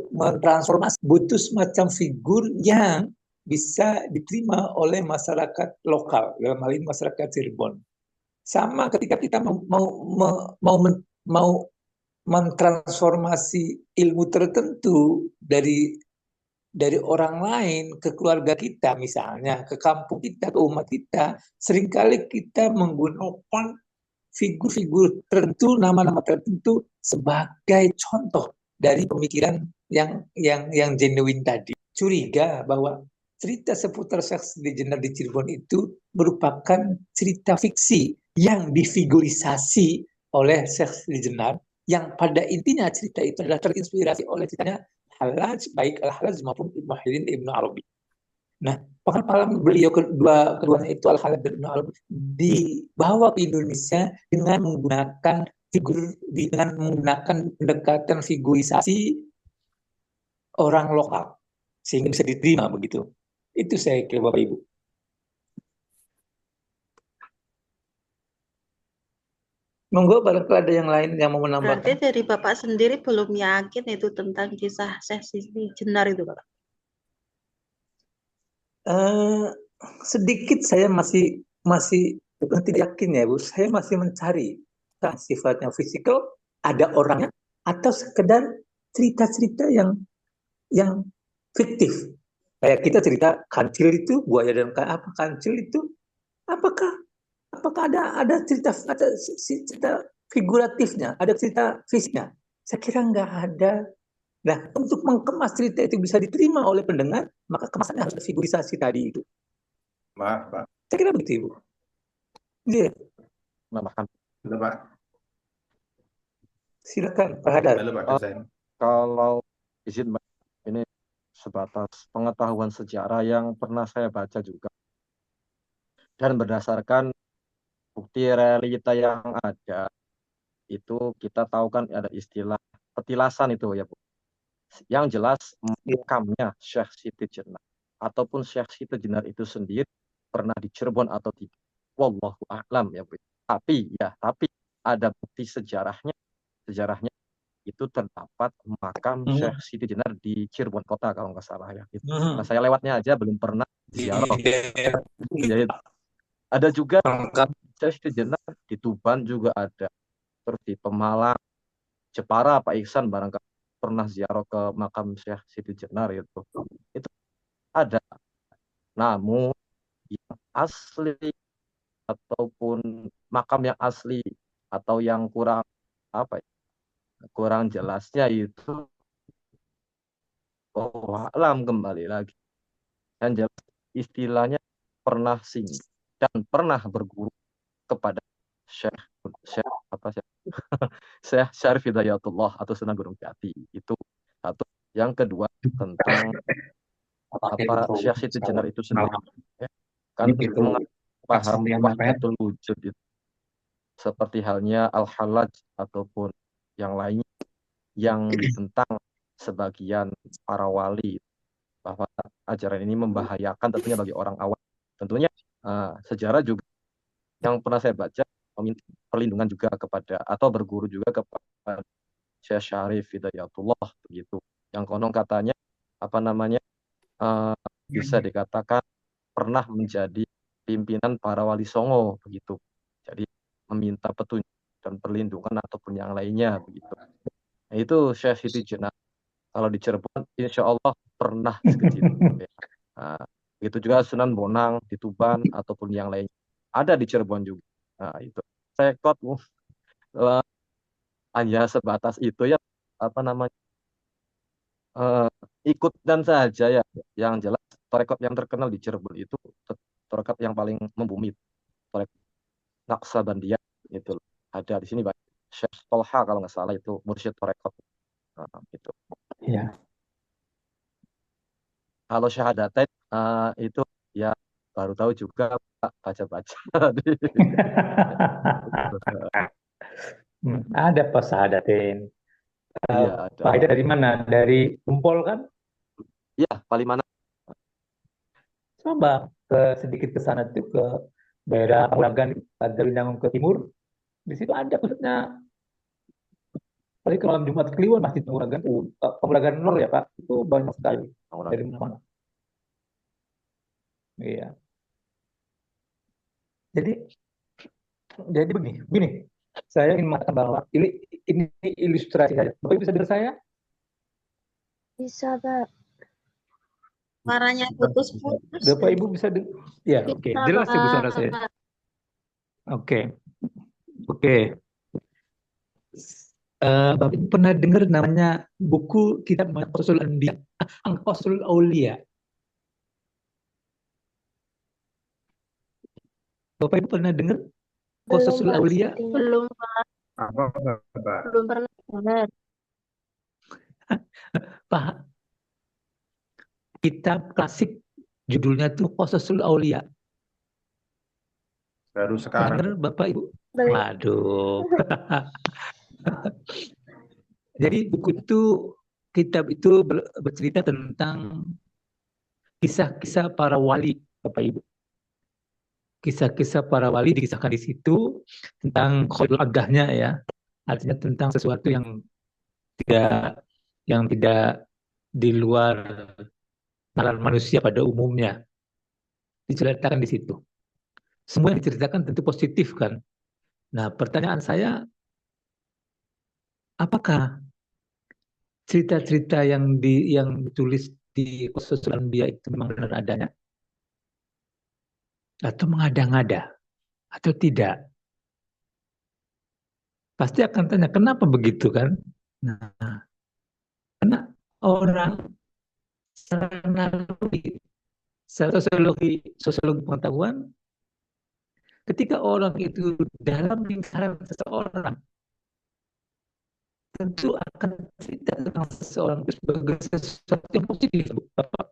mentransformasi butuh semacam figur yang bisa diterima oleh masyarakat lokal, dalam hal ini masyarakat Cirebon. Sama ketika kita mau mentransformasi ilmu tertentu dari orang lain ke keluarga kita, misalnya ke kampung kita, ke umat kita, seringkali kita menggunakan figur-figur tertentu, nama-nama tertentu sebagai contoh dari pemikiran yang genuine tadi. Curiga bahwa cerita seputar Syekh Siti Jenar di Cirebon itu merupakan cerita fiksi yang difigurisasi oleh Syekh Siti Jenar, yang pada intinya cerita itu adalah terinspirasi oleh ceritanya Hallaj, baik Al-Hallaj maupun Muhyiddin Ibn Arabi. Nah, pengalaman beliau keduanya itu Al-Hallaj dan Ibn Arabi dibawa ke Indonesia dengan menggunakan pendekatan figurisasi orang lokal sehingga bisa diterima begitu. Itu saya kira Bapak Ibu. Monggo barangkali ada yang lain yang mau Berarti menambahkan. dari Bapak sendiri belum yakin itu tentang kisah Syekh Siti Jenar itu, Bapak? Sedikit saya masih bukan tidak yakin ya Bu, saya masih mencari sifatnya fisikal, ada orangnya, atau sekedar cerita-cerita yang fiktif. Kayak kita cerita kancil itu, buaya dan kancil itu, apakah ada cerita figuratifnya, ada cerita fisiknya? Saya kira nggak ada. Nah, untuk mengemas cerita itu bisa diterima oleh pendengar, maka kemasannya harus figurisasi tadi itu. Maaf, Pak. Saya kira begitu, Ibu. Iya, Menambahkan. Halo, Pak. silakan Pak Hadar. Halo, Pak dosen. Kalau izin Mbak, ini sebatas pengetahuan sejarah yang pernah saya baca juga. Dan berdasarkan bukti realita yang ada, itu kita tahu kan ada istilah petilasan itu ya Bu. Yang jelas makamnya Syekh Siti Jenar ataupun Syekh Siti Jenar itu sendiri pernah di Cirebon atau tidak. Wallahu a'lam ya, Bu. Tapi ada bukti sejarahnya itu terdapat makam Syekh Siti Jenar di Cirebon Kota kalau nggak salah ya. Nah, saya lewatnya aja belum pernah ziarah. Ya, ada juga Syekh Siti Jenar di Tuban juga ada. Terus di Pemalang, Jepara, Pak Ihsan barangkali pernah ziarah ke makam Syekh Siti Jenar itu ada. Namun yang asli ataupun makam yang asli atau yang kurang jelasnya itu alam kembali lagi. Dan jelas istilahnya pernah singgah dan pernah berguru kepada Syekh Syarif Hidayatullah atau Sunan Gunung Jati. Itu satu. Yang kedua tentang Syekh Siti Jenar itu sendiri. Kan itu paham wahdatul wujud itu. Seperti halnya Al-Hallaj ataupun yang lainnya yang ditentang sebagian para wali bahwa ajaran ini membahayakan tentunya bagi orang awam. Tentunya sejarah juga yang pernah saya baca meminta perlindungan juga kepada atau berguru juga kepada Syekh Syarif Hidayatullah begitu. Yang konon katanya bisa dikatakan pernah menjadi pimpinan para wali songo begitu. Jadi meminta petunjuk dan perlindungan ataupun yang lainnya begitu. Nah, itu Syekh Siti Jenar. Kalau di Cirebon, insya Allah pernah sekecil. Nah, itu juga Sunan Bonang di Tuban ataupun yang lainnya. Ada di Cirebon juga. Nah, itu rekod hanya sebatas itu ya ikut dan saja ya. Yang jelas rekod yang terkenal di Cirebon itu rekod yang paling membumi. Naksabandia itu ada di sini Pak Syekh Tolha kalau nggak salah itu mursyid rekod. Gitu. Ya. Kalau syahadatain itu ya baru tahu juga Pak, baca-baca. Ada pas syahadatain. Iya, ada. Pak Haidar dari mana? Dari Kumpol kan? Iya, Palimanan. Coba sedikit ke sana tuh ke daerah Uragan, dari Nangung ke timur. Di situ ada pusatnya. Tapi kalau malam Jumat Kliwon Masjid Uragan tuh Uragan Nur ya Pak, itu banyak sekali dari mana. Iya. Jadi begini. Saya ingin mengatakan bahwa ini ilustrasi saja. Bapak Ibu bisa dengar saya? Bisa, Pak. Suaranya putus-putus. Bapak Ibu bisa dengar? Ya, oke. Jelas ya Bu suara saya. Oke. Bapak Ibu pernah dengar namanya buku kitab Qasasul Anbiya, Qasasul Aulia? Bapak Ibu pernah dengar Qasasul Aulia? Belum, Pak. Belum pernah dengar. Pak, kitab klasik judulnya tuh Qasasul Aulia. Baru sekarang. Benar Bapak Ibu? Waduh. Jadi buku itu, kitab itu bercerita tentang kisah-kisah para wali, Bapak Ibu. Kisah-kisah para wali dikisahkan di situ tentang khairul agahnya ya, artinya tentang sesuatu yang tidak di luar nalar manusia pada umumnya, diceritakan di situ. Semua yang diceritakan tentu positif kan. Nah, pertanyaan saya, apakah cerita-cerita yang ditulis di Qasasul Anbiya itu memang benar adanya? Atau mengada-ngada? Atau tidak? Pasti akan tanya, kenapa begitu kan? Nah, karena orang secara sosiologi pengetahuan, ketika orang itu dalam lingkaran seseorang, tentu akan cerita tentang seseorang itu sebagai sesuatu yang positif. Bapak.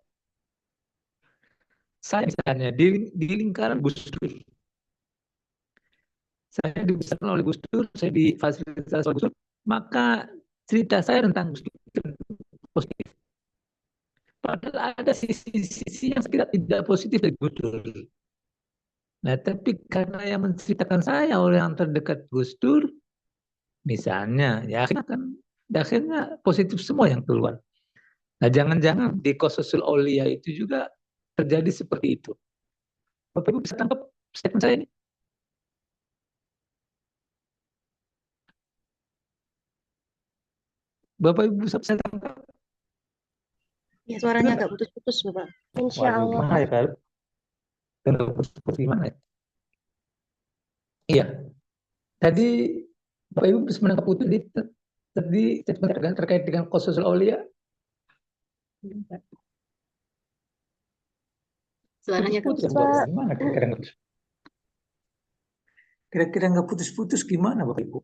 Saya misalnya di lingkaran Gus Dur, saya dibesarkan oleh Gus Dur, saya difasilitasi oleh Gus Dur, maka cerita saya tentang Gus Dur itu positif. Padahal ada sisi yang tidak positif dari Gus Dur. Nah, tapi karena yang menceritakan saya oleh yang terdekat Gus Dur, misalnya, ya akhirnya positif semua yang keluar. Nah, jangan-jangan di Qososul Aulia itu juga terjadi seperti itu. Bapak Ibu bisa tangkap statement saya ini? Bapak Ibu bisa tangkap? Ya, suaranya agak putus-putus, Bapak. Insya Waduh, Allah. gimana ya, Kak? Putus-putus gimana ya? Iya, tadi Bapak Ibu bisa menangkap utuh tadi statement terkait dengan Qososul Aulia. Suaranya Putus-putus keputus. Bapak Ibu. Gimana kira-kira nggak putus? Kira-kira nggak putus-putus gimana Bapak Ibu?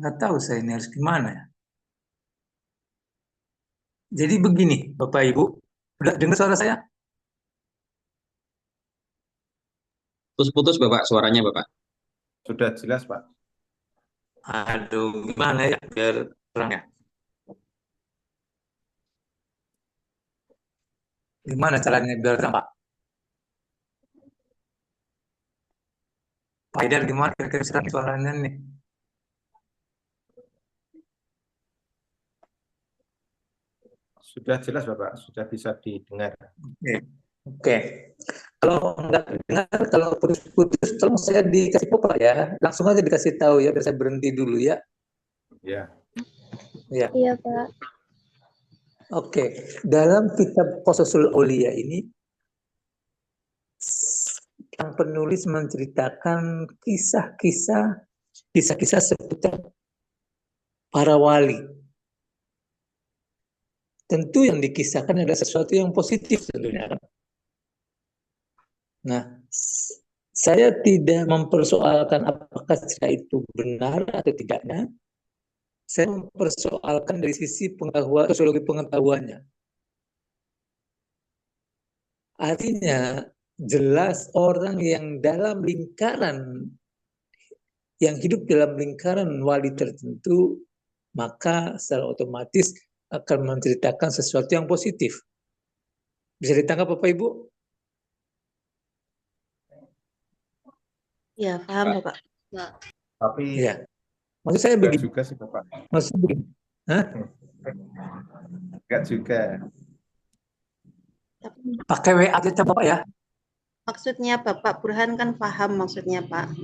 Nggak tahu saya ini harus gimana ya. Jadi begini Bapak Ibu, udah dengar suara saya? Putus-putus Bapak, suaranya Bapak. Sudah jelas, Pak. Aduh, gimana ya biar terang ya? Gimana caranya biar terang Pak? Pak Haidar gimana kira-kira suaranya nih? Sudah jelas, Bapak. Sudah bisa didengar. Oke. Oke. Kalau nggak dengar, kalau putus-putus, tolong saya dikasih pop ya. Langsung aja dikasih tahu ya, biar saya berhenti dulu ya. Ya. Ya. Iya, Pak. Oke. Dalam kitab Qososul Aulia ini, sang penulis menceritakan kisah-kisah seputar para wali. Tentu yang dikisahkan adalah sesuatu yang positif tentunya. Nah, saya tidak mempersoalkan apakah cerita itu benar atau tidaknya. Saya mempersoalkan dari sisi pengetahuan, sosiologi pengetahuannya. Artinya, jelas orang yang hidup dalam lingkaran wali tertentu, maka secara otomatis akan menceritakan sesuatu yang positif. Bisa ditangkap Bapak Ibu? Ya, paham, Bapak. Tapi Ya. Maksud saya enggak begini. juga sih, Bapak. Maksud begini. Hah? Enggak juga. Pakai WA aja Bapak ya. Maksudnya Bapak Burhan kan paham maksudnya Pak.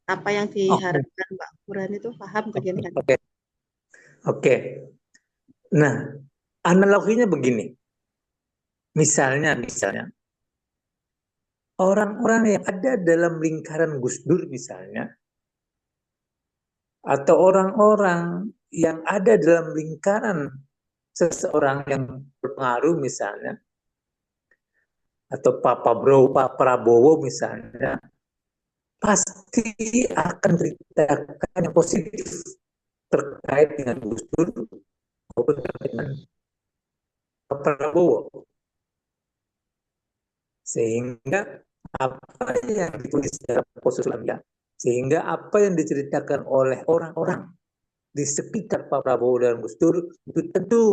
Apa yang diharapkan Pak Burhan itu paham begini kan? Oke. Nah, analoginya begini. Misalnya orang-orang yang ada dalam lingkaran Gus Dur misalnya, atau orang-orang yang ada dalam lingkaran seseorang yang berpengaruh misalnya, atau Pak Prabowo misalnya, pasti akan ceritakan yang positif terkait dengan Gus Dur maupun terkait dengan Pak Prabowo. Sehingga apa yang ditulis dalam Qososul Aulia, sehingga apa yang diceritakan oleh orang-orang di sekitar Pak Prabowo dan Gus Dur itu tentu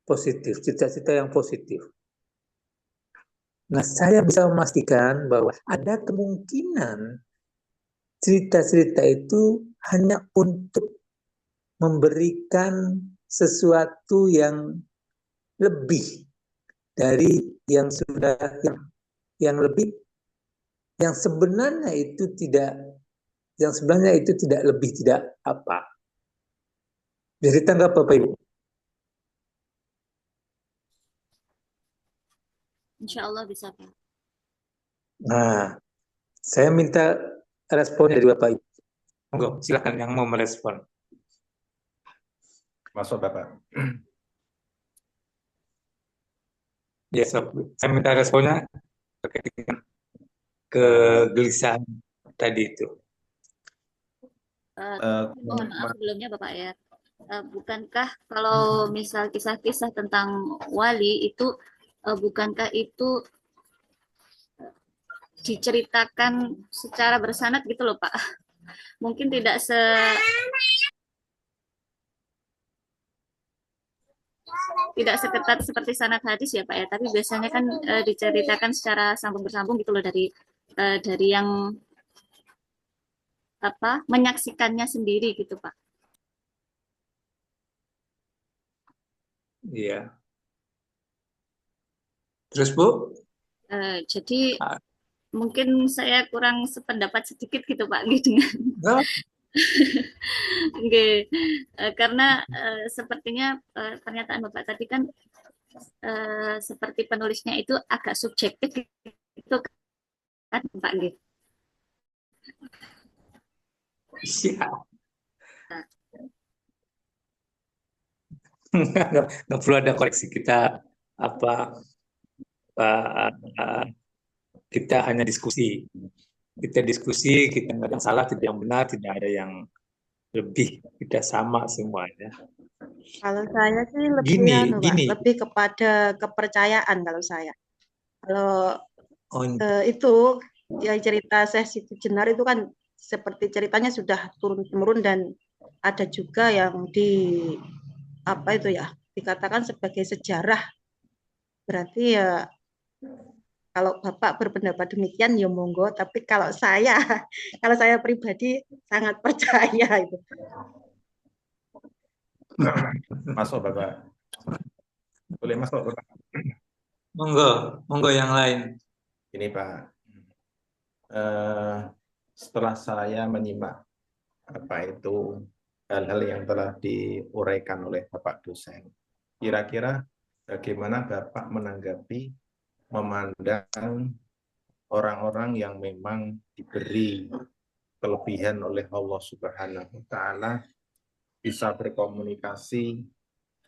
positif, cita-cita yang positif. Nah, saya bisa memastikan bahwa ada kemungkinan cerita-cerita itu hanya untuk memberikan sesuatu yang lebih dari yang sudah yang lebih yang sebenarnya itu tidak lebih, tidak apa. Jadi tanggap Bapak Ibu. Insya Allah bisa, Pak. Nah, saya minta respon dari Bapak Ibu. Monggo, silakan yang mau merespon. Masuk, Bapak. Ya, saya minta responnya terkait dengan kegelisahan tadi itu. Mohon maaf sebelumnya Bapak ya. Bukankah kalau misal kisah-kisah tentang wali itu, bukankah itu diceritakan secara bersanad gitu loh Pak? Mungkin tidak tidak seketat seperti sanad hadis ya Pak ya, tapi biasanya kan diceritakan secara sambung bersambung gitu loh dari yang menyaksikannya sendiri gitu Pak. Iya. Terus Bu? Jadi Ah, mungkin saya kurang sependapat sedikit gitu Pak gitu dengan enggak. Oke. Karena sepertinya pernyataan Bapak tadi kan seperti penulisnya itu agak subjektif gitu kan Pak gitu. Iya. Nggak perlu ada koreksi kita apa kita hanya diskusi. Kita diskusi, kita nggak ada yang salah, tidak yang benar, tidak ada yang lebih, kita sama semuanya. Kalau saya sih lebih Gini, Pak, gini. lebih kepada kepercayaan kalau saya. Kalau Oh, itu yang cerita Sesi Jenar itu kan seperti ceritanya sudah turun-temurun dan ada juga yang dikatakan sebagai sejarah. Berarti ya kalau Bapak berpendapat demikian ya monggo, tapi kalau saya pribadi sangat percaya itu. Masuk Bapak. Boleh masuk Bapak. monggo yang lain. Ini Pak, setelah saya menyimak hal-hal yang telah diuraikan oleh Bapak dosen, kira-kira bagaimana Bapak menanggapi memandang orang-orang yang memang diberi kelebihan oleh Allah Subhanahu wa Ta'ala bisa berkomunikasi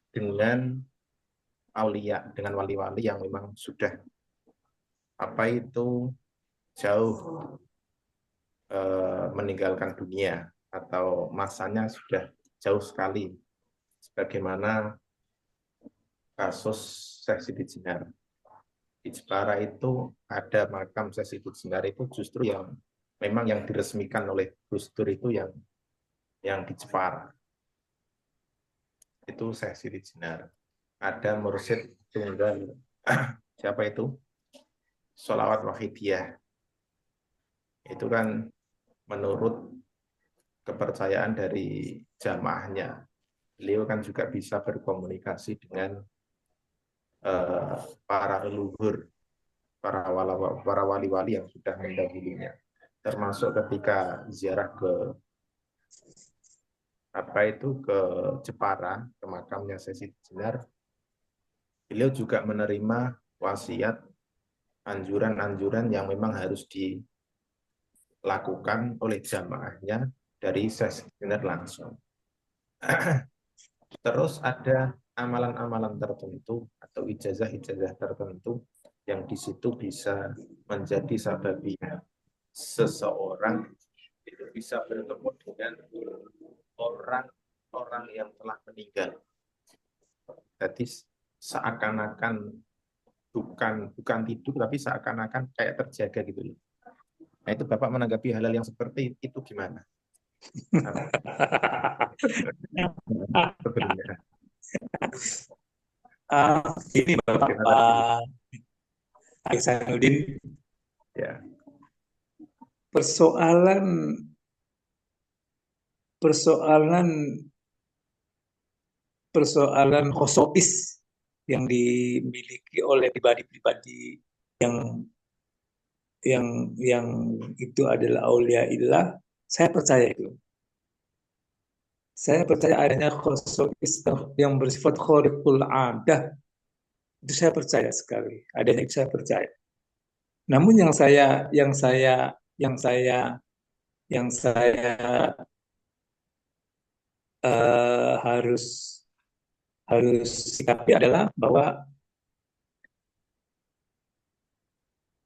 dengan aulia, dengan wali-wali yang memang sudah jauh meninggalkan dunia atau masanya sudah jauh sekali, sebagaimana kasus Syekh Siti Jenar. Di Jepara itu ada makam Syekh Siti Jenar itu justru yang memang yang diresmikan oleh Gus Dur itu yang di Jepara. Itu Syekh Siti Jenar. Ada mursyid tunggal, siapa itu? Sholawat Wahidiyah. Itu kan menurut kepercayaan dari jamaahnya. Beliau kan juga bisa berkomunikasi dengan para leluhur, para wali-wali yang sudah mendahulunya. Termasuk ketika ziarah ke Jepara, ke makamnya Syekh Siti Jenar, beliau juga menerima wasiat, anjuran-anjuran yang memang harus dilakukan oleh jamaahnya dari Syekh Siti Jenar langsung. Terus ada amalan-amalan tertentu atau ijazah-ijazah tertentu yang di situ bisa menjadi sababiyah seseorang itu bisa bertemu dengan orang-orang yang telah meninggal. Jadi seakan-akan bukan tidur, tapi seakan-akan kayak terjaga gitu. Nah itu Bapak menanggapi hal-hal yang seperti itu gimana? Ini Bapak Ihsanuddin, ya. persoalan khosobis yang dimiliki oleh pribadi-pribadi yang itu adalah aulia illah, saya percaya itu. Saya percaya adanya khosobis yang bersifat khariqul adah. Itu saya percaya sekali. Adanya itu saya percaya. Namun yang saya harus sikapi adalah bahwa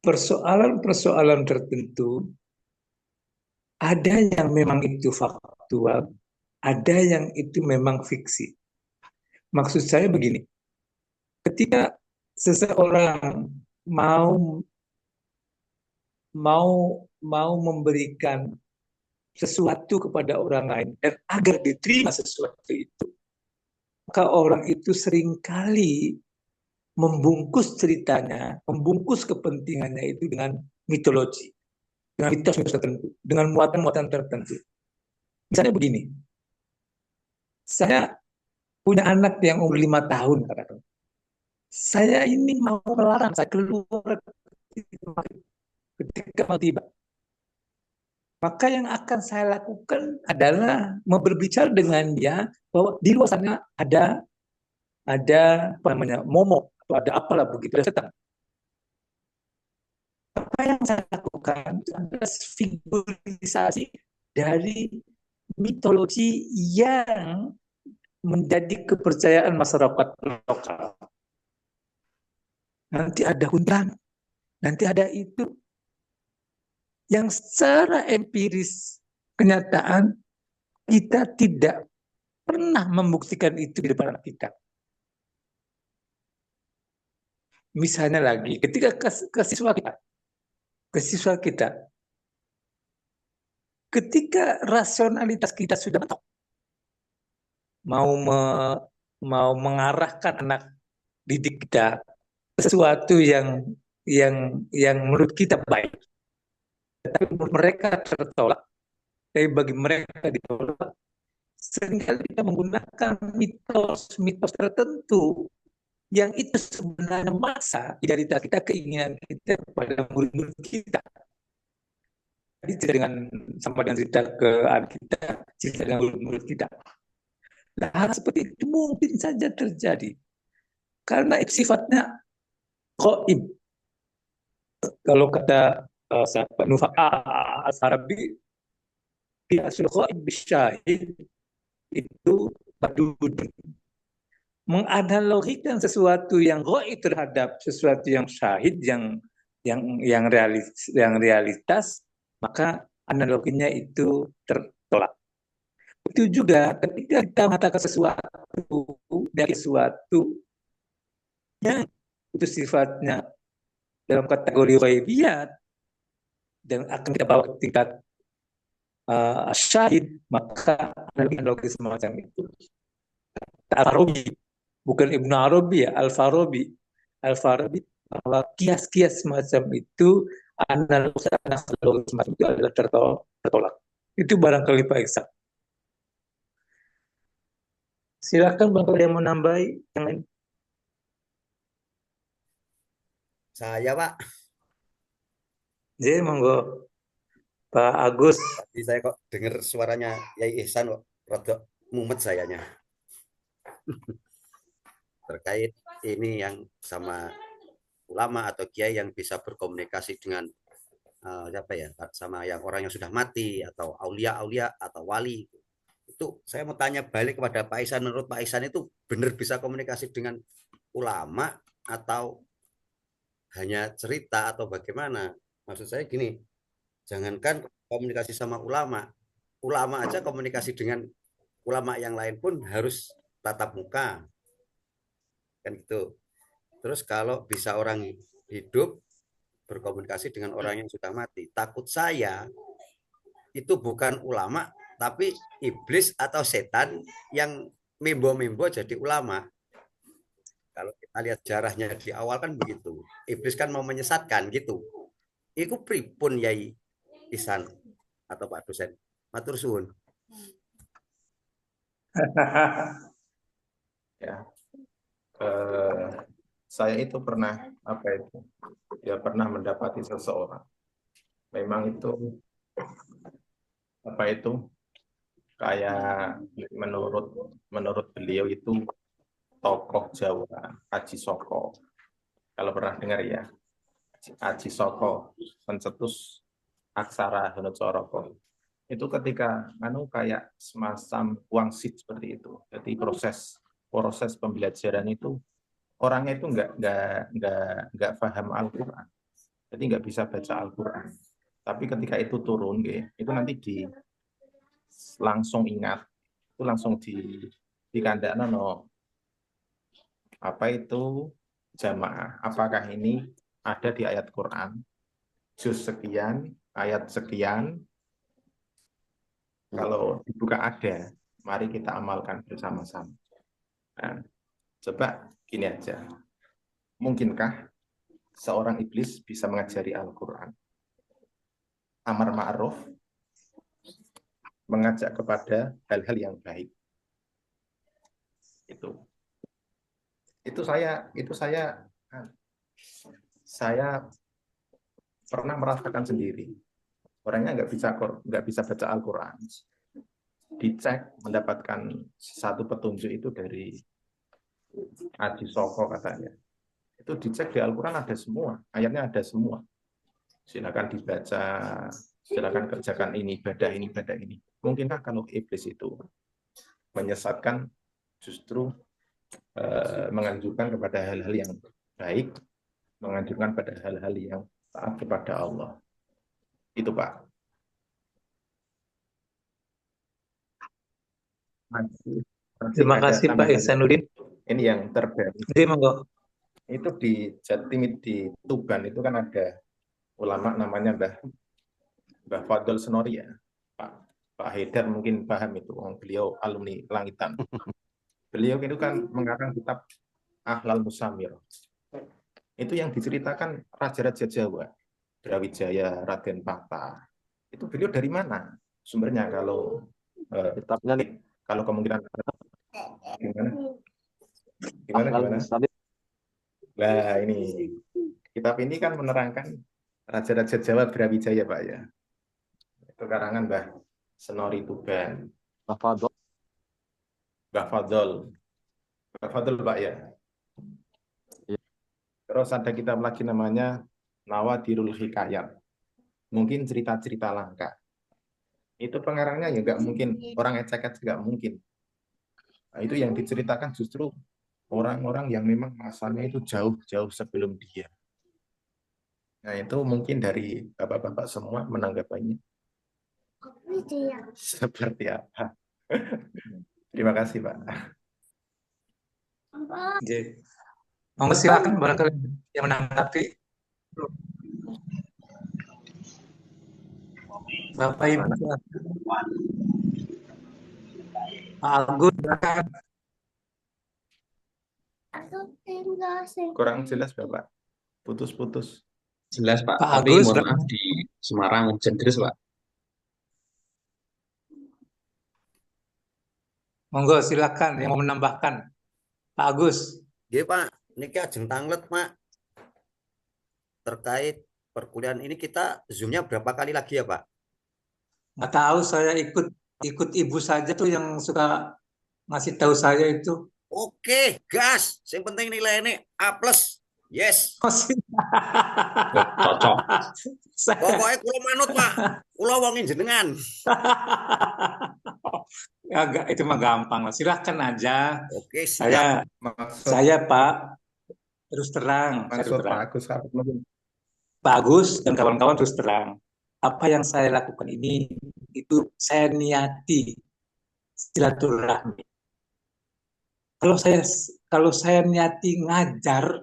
persoalan-persoalan tertentu ada yang memang itu faktual, ada yang itu memang fiksi. Maksud saya begini, ketika seseorang mau memberikan sesuatu kepada orang lain dan agar diterima sesuatu itu, maka orang itu seringkali membungkus ceritanya, membungkus kepentingannya itu dengan mitologi, dengan mitos-mitos tertentu, dengan muatan-muatan tertentu. Misalnya begini, saya punya anak yang umur 5 tahun, katakan. Saya ini mau melarang saya keluar ketika mau tiba. Maka yang akan saya lakukan adalah berbicara dengan dia bahwa di luar sana ada apa namanya momok atau ada apalah begitu, ada setan. Apa yang saya lakukan itu adalah figurisasi dari mitologi yang menjadi kepercayaan masyarakat lokal. Nanti ada kuntilanak, nanti ada itu. Yang secara empiris kenyataan kita tidak pernah membuktikan itu di depan anak kita. Misalnya lagi, ketika ke siswa kita, ketika rasionalitas kita sudah mentok, mau mengarahkan anak didik kita sesuatu yang menurut kita baik, tapi menurut mereka tertolak, tapi bagi mereka ditolak, seringkali kita menggunakan mitos tertentu yang itu sebenarnya maksa identitas kita, keinginan kita kepada murid-murid kita. Jadi cerita dengan cerita ke anak kita, cerita dengan murid-murid kita. Nah, hal seperti itu mungkin saja terjadi karena sifatnya ghaib. Kalau kata sahabat Nufa Al-Farabi, qiyasul ghaib bisyahid itu badudun. Menganalogikan sesuatu yang ghaib terhadap sesuatu yang syahid, yang realitas, maka analoginya itu tertolak. Itu juga ketika kita mengatakan sesuatu dari sesuatu yang itu sifatnya dalam kategori ghaibiyat dan akan kita bawa ke tingkat syahid, maka analogi semacam itu. Al-Farabi, bukan Ibnu Arabi ya, Al-Farabi bahwa kias-kias semacam itu, analogi semacam itu adalah tertolak. Itu barangkali Pak Iksan. Silakan barangkali yang mau nambahi yang lain. Saya Pak. Jadi monggo Pak Agus. Jadi saya kok dengar suaranya Yai Ihsan kok rada mumet sayanya. Terkait ini yang sama ulama atau kiai yang bisa berkomunikasi dengan siapa ya, sama yang orang yang sudah mati atau aulia atau wali. Itu saya mau tanya balik kepada Pak Ihsan, menurut Pak Ihsan itu benar bisa komunikasi dengan ulama atau hanya cerita atau bagaimana? Maksud saya gini, jangankan komunikasi sama ulama aja komunikasi dengan ulama yang lain pun harus tatap muka, kan gitu. Terus kalau bisa orang hidup berkomunikasi dengan orang yang sudah mati, takut saya itu bukan ulama tapi iblis atau setan yang membo-membo jadi ulama. Kalau kita lihat jarahnya di awal kan begitu. Iblis kan mau menyesatkan gitu. Iku pripun Yai Ihsan atau Pak dosen? Matur suwun. Ya, saya itu pernah pernah mendapati seseorang. Memang itu kayak menurut beliau itu tokoh Jawa, Aji Soko. Kalau pernah dengar ya, Aji Soko, pencetus aksara Hanacaraka. Itu ketika kayak semacam wangsit seperti itu. Jadi proses pembelajaran itu orangnya itu nggak paham Al-Quran. Jadi nggak bisa baca Al-Quran. Tapi ketika itu turun, itu nanti langsung ingat, itu langsung dikandakno jamaah. Apakah ini ada di ayat Quran, juz sekian, ayat sekian. Kalau dibuka ada, mari kita amalkan bersama-sama. Nah, coba gini aja. Mungkinkah seorang iblis bisa mengajari Al-Quran? Amar ma'ruf, mengajak kepada hal-hal yang baik. Itu saya pernah merasakan sendiri. Orangnya nggak bisa baca Al-Quran. Dicek mendapatkan satu petunjuk itu dari Aji Soko katanya. Itu dicek di Al-Quran ada semua, ayatnya ada semua. Silakan dibaca, silakan kerjakan ini, ibadah ini. Mungkinkah kalau iblis itu menyesatkan, justru menganjurkan kepada hal-hal yang baik, menganjurkan pada hal-hal yang taat kepada Allah. Itu Pak. Terima kasih Pak Ihsanuddin. Ini yang terbaru. Itu di Jatim, di Tuban itu kan ada ulama namanya Mbah Fadl Senori ya. Pak Haidar mungkin paham itu, beliau alumni Langitan. Beliau itu kan mengarang kitab Ahlal Musamir. Itu yang diceritakan raja-raja Jawa, Brawijaya, Raden Patah. Itu beliau dari mana sumbernya? Kalau kitabnya nih, kalau kemungkinan gimana? Nah ini kitab ini kan menerangkan raja-raja Jawa Brawijaya Pak ya. Itu karangan Mbah Senori Tuban. Mbah Fadl Pak ya. Terus ada kitab lagi namanya Nawadirul Hikayat. Mungkin cerita-cerita langka. Itu pengarangnya ya nggak mungkin orang ecek-ecek, nggak mungkin. Nah, itu yang diceritakan justru orang-orang yang memang masanya itu jauh-jauh sebelum dia. Nah itu mungkin dari bapak-bapak semua menanggapinya seperti apa. Terima kasih Pak. Monggo silakan barangkali yang menanggapi. Bapak Ibu. Pak Agus, silakan. Kurang jelas Bapak. Putus-putus. Jelas Pak, Pak tapi Agus, mohon maaf di Semarang hujan deras Pak. Monggo silakan yang mau menambahkan. Pak Agus. Nggih Pak, niki ajeng tanglet Pak. Terkait perkuliahan ini kita Zoom-nya berapa kali lagi ya Pak? Nggak tahu, saya ikut ibu saja tuh yang suka ngasih tahu saya itu. Oke, gas. Yang penting nilai ini A+. Yes. Cocok. Pokoknya kulo manut Pak. Kulo wongin jenengan. Agak itu mah gampang lah. Silahkan aja. Oke, siap. Saya Pak terus terang. Pak Agus dan kawan-kawan terus terang. Apa yang saya lakukan ini itu saya niati silaturahmi. Kalau saya niati ngajar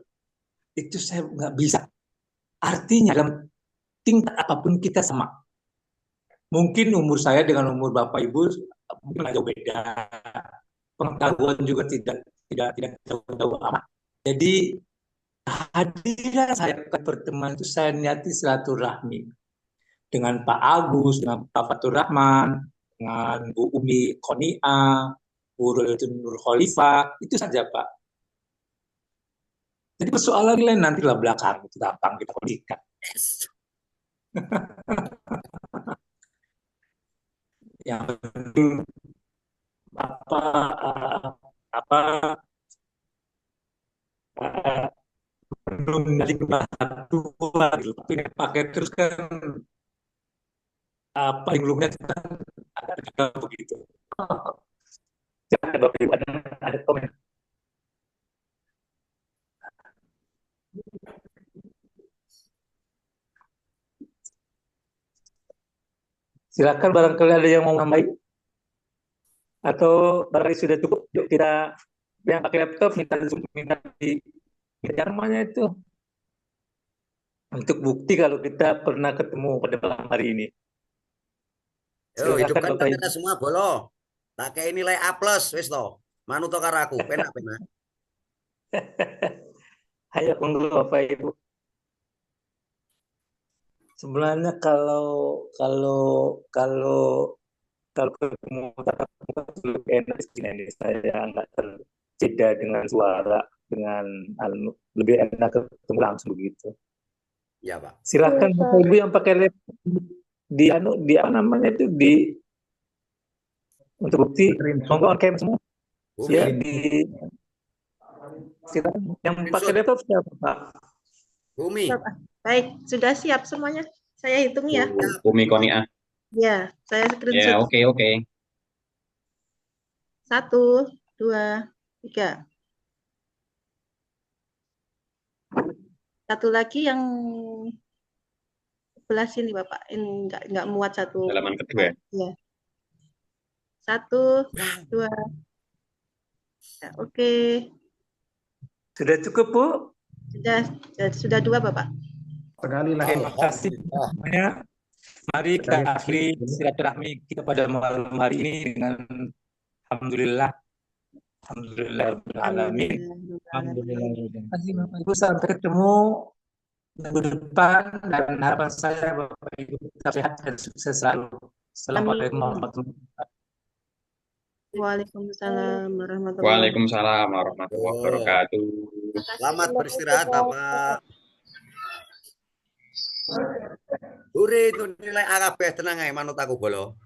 itu saya nggak bisa. Artinya dalam tingkat apapun kita sama. Mungkin umur saya dengan umur Bapak Ibu mungkin agak beda. Pengetahuan juga tidak jauh amat. Jadi hadiran saya ke pertemuan itu saya niati silaturahmi dengan Pak Agus, dengan Pak Fatur Rahman, dengan Bu Umi Konia, Bu Nur Khalifah, itu saja Pak. Jadi persoalan lain nantilah belakang, itu gampang kita kondisikan. Yang penting belum dari dua gitu, tapi pakai terus kan apa yang belumnya ada begitu. Jangan Bapak Ibu ada komen. Silakan barangkali ada yang mau nambahin atau barangkali sudah cukup. Yuk kita yang pakai laptop minta di namanya itu untuk bukti kalau kita pernah ketemu pada malam hari ini. Yo, hidupkan kamera semua bolo. Tak kayak nilai A+, wis toh. Manut karo aku, penak-penak. Ayo dulu Bapak Ibu. Sebenarnya kalau ketemu tatap muka lebih enak di sini. Saya nggak terjeda dengan suara, dengan lebih enak ketemu langsung begitu. Ya, Pak. Silakan Bapak Ibu yang pakai laptop di apa namanya itu untuk bukti monggo on cam semua. Ya di silakan yang pakai laptop siapa Pak? Bumi. Baik, sudah siap semuanya. Saya hitung ya. Bumi Konia. Ya, saya Ya, screenshot. oke. 1, 2, 3. Satu lagi yang sebelah sini Bapak. Ini nggak muat satu. Halaman kedua. Ya. 1, 2. Ya, oke. Sudah cukup Bu? Sudah 2 Bapak. Sekali lagi. Terima kasih semuanya. Mari kita akhiri silaturahmi kita pada malam hari ini dengan alhamdulillah. Alhamdulillahirrahmanirrahim. Terima kasih Bapak Ibu. Sampai ketemu minggu depan dan harapan saya Bapak Ibu tetap sehat dan sukses selalu. Assalamualaikum warahmatullahi wabarakatuh. Waalaikumsalam warahmatullahi Waalaikumsalam warahmatullahi wabarakatuh. Selamat beristirahat, Bapak. Uri itu nilai AKB tenang aja manut aku bolo.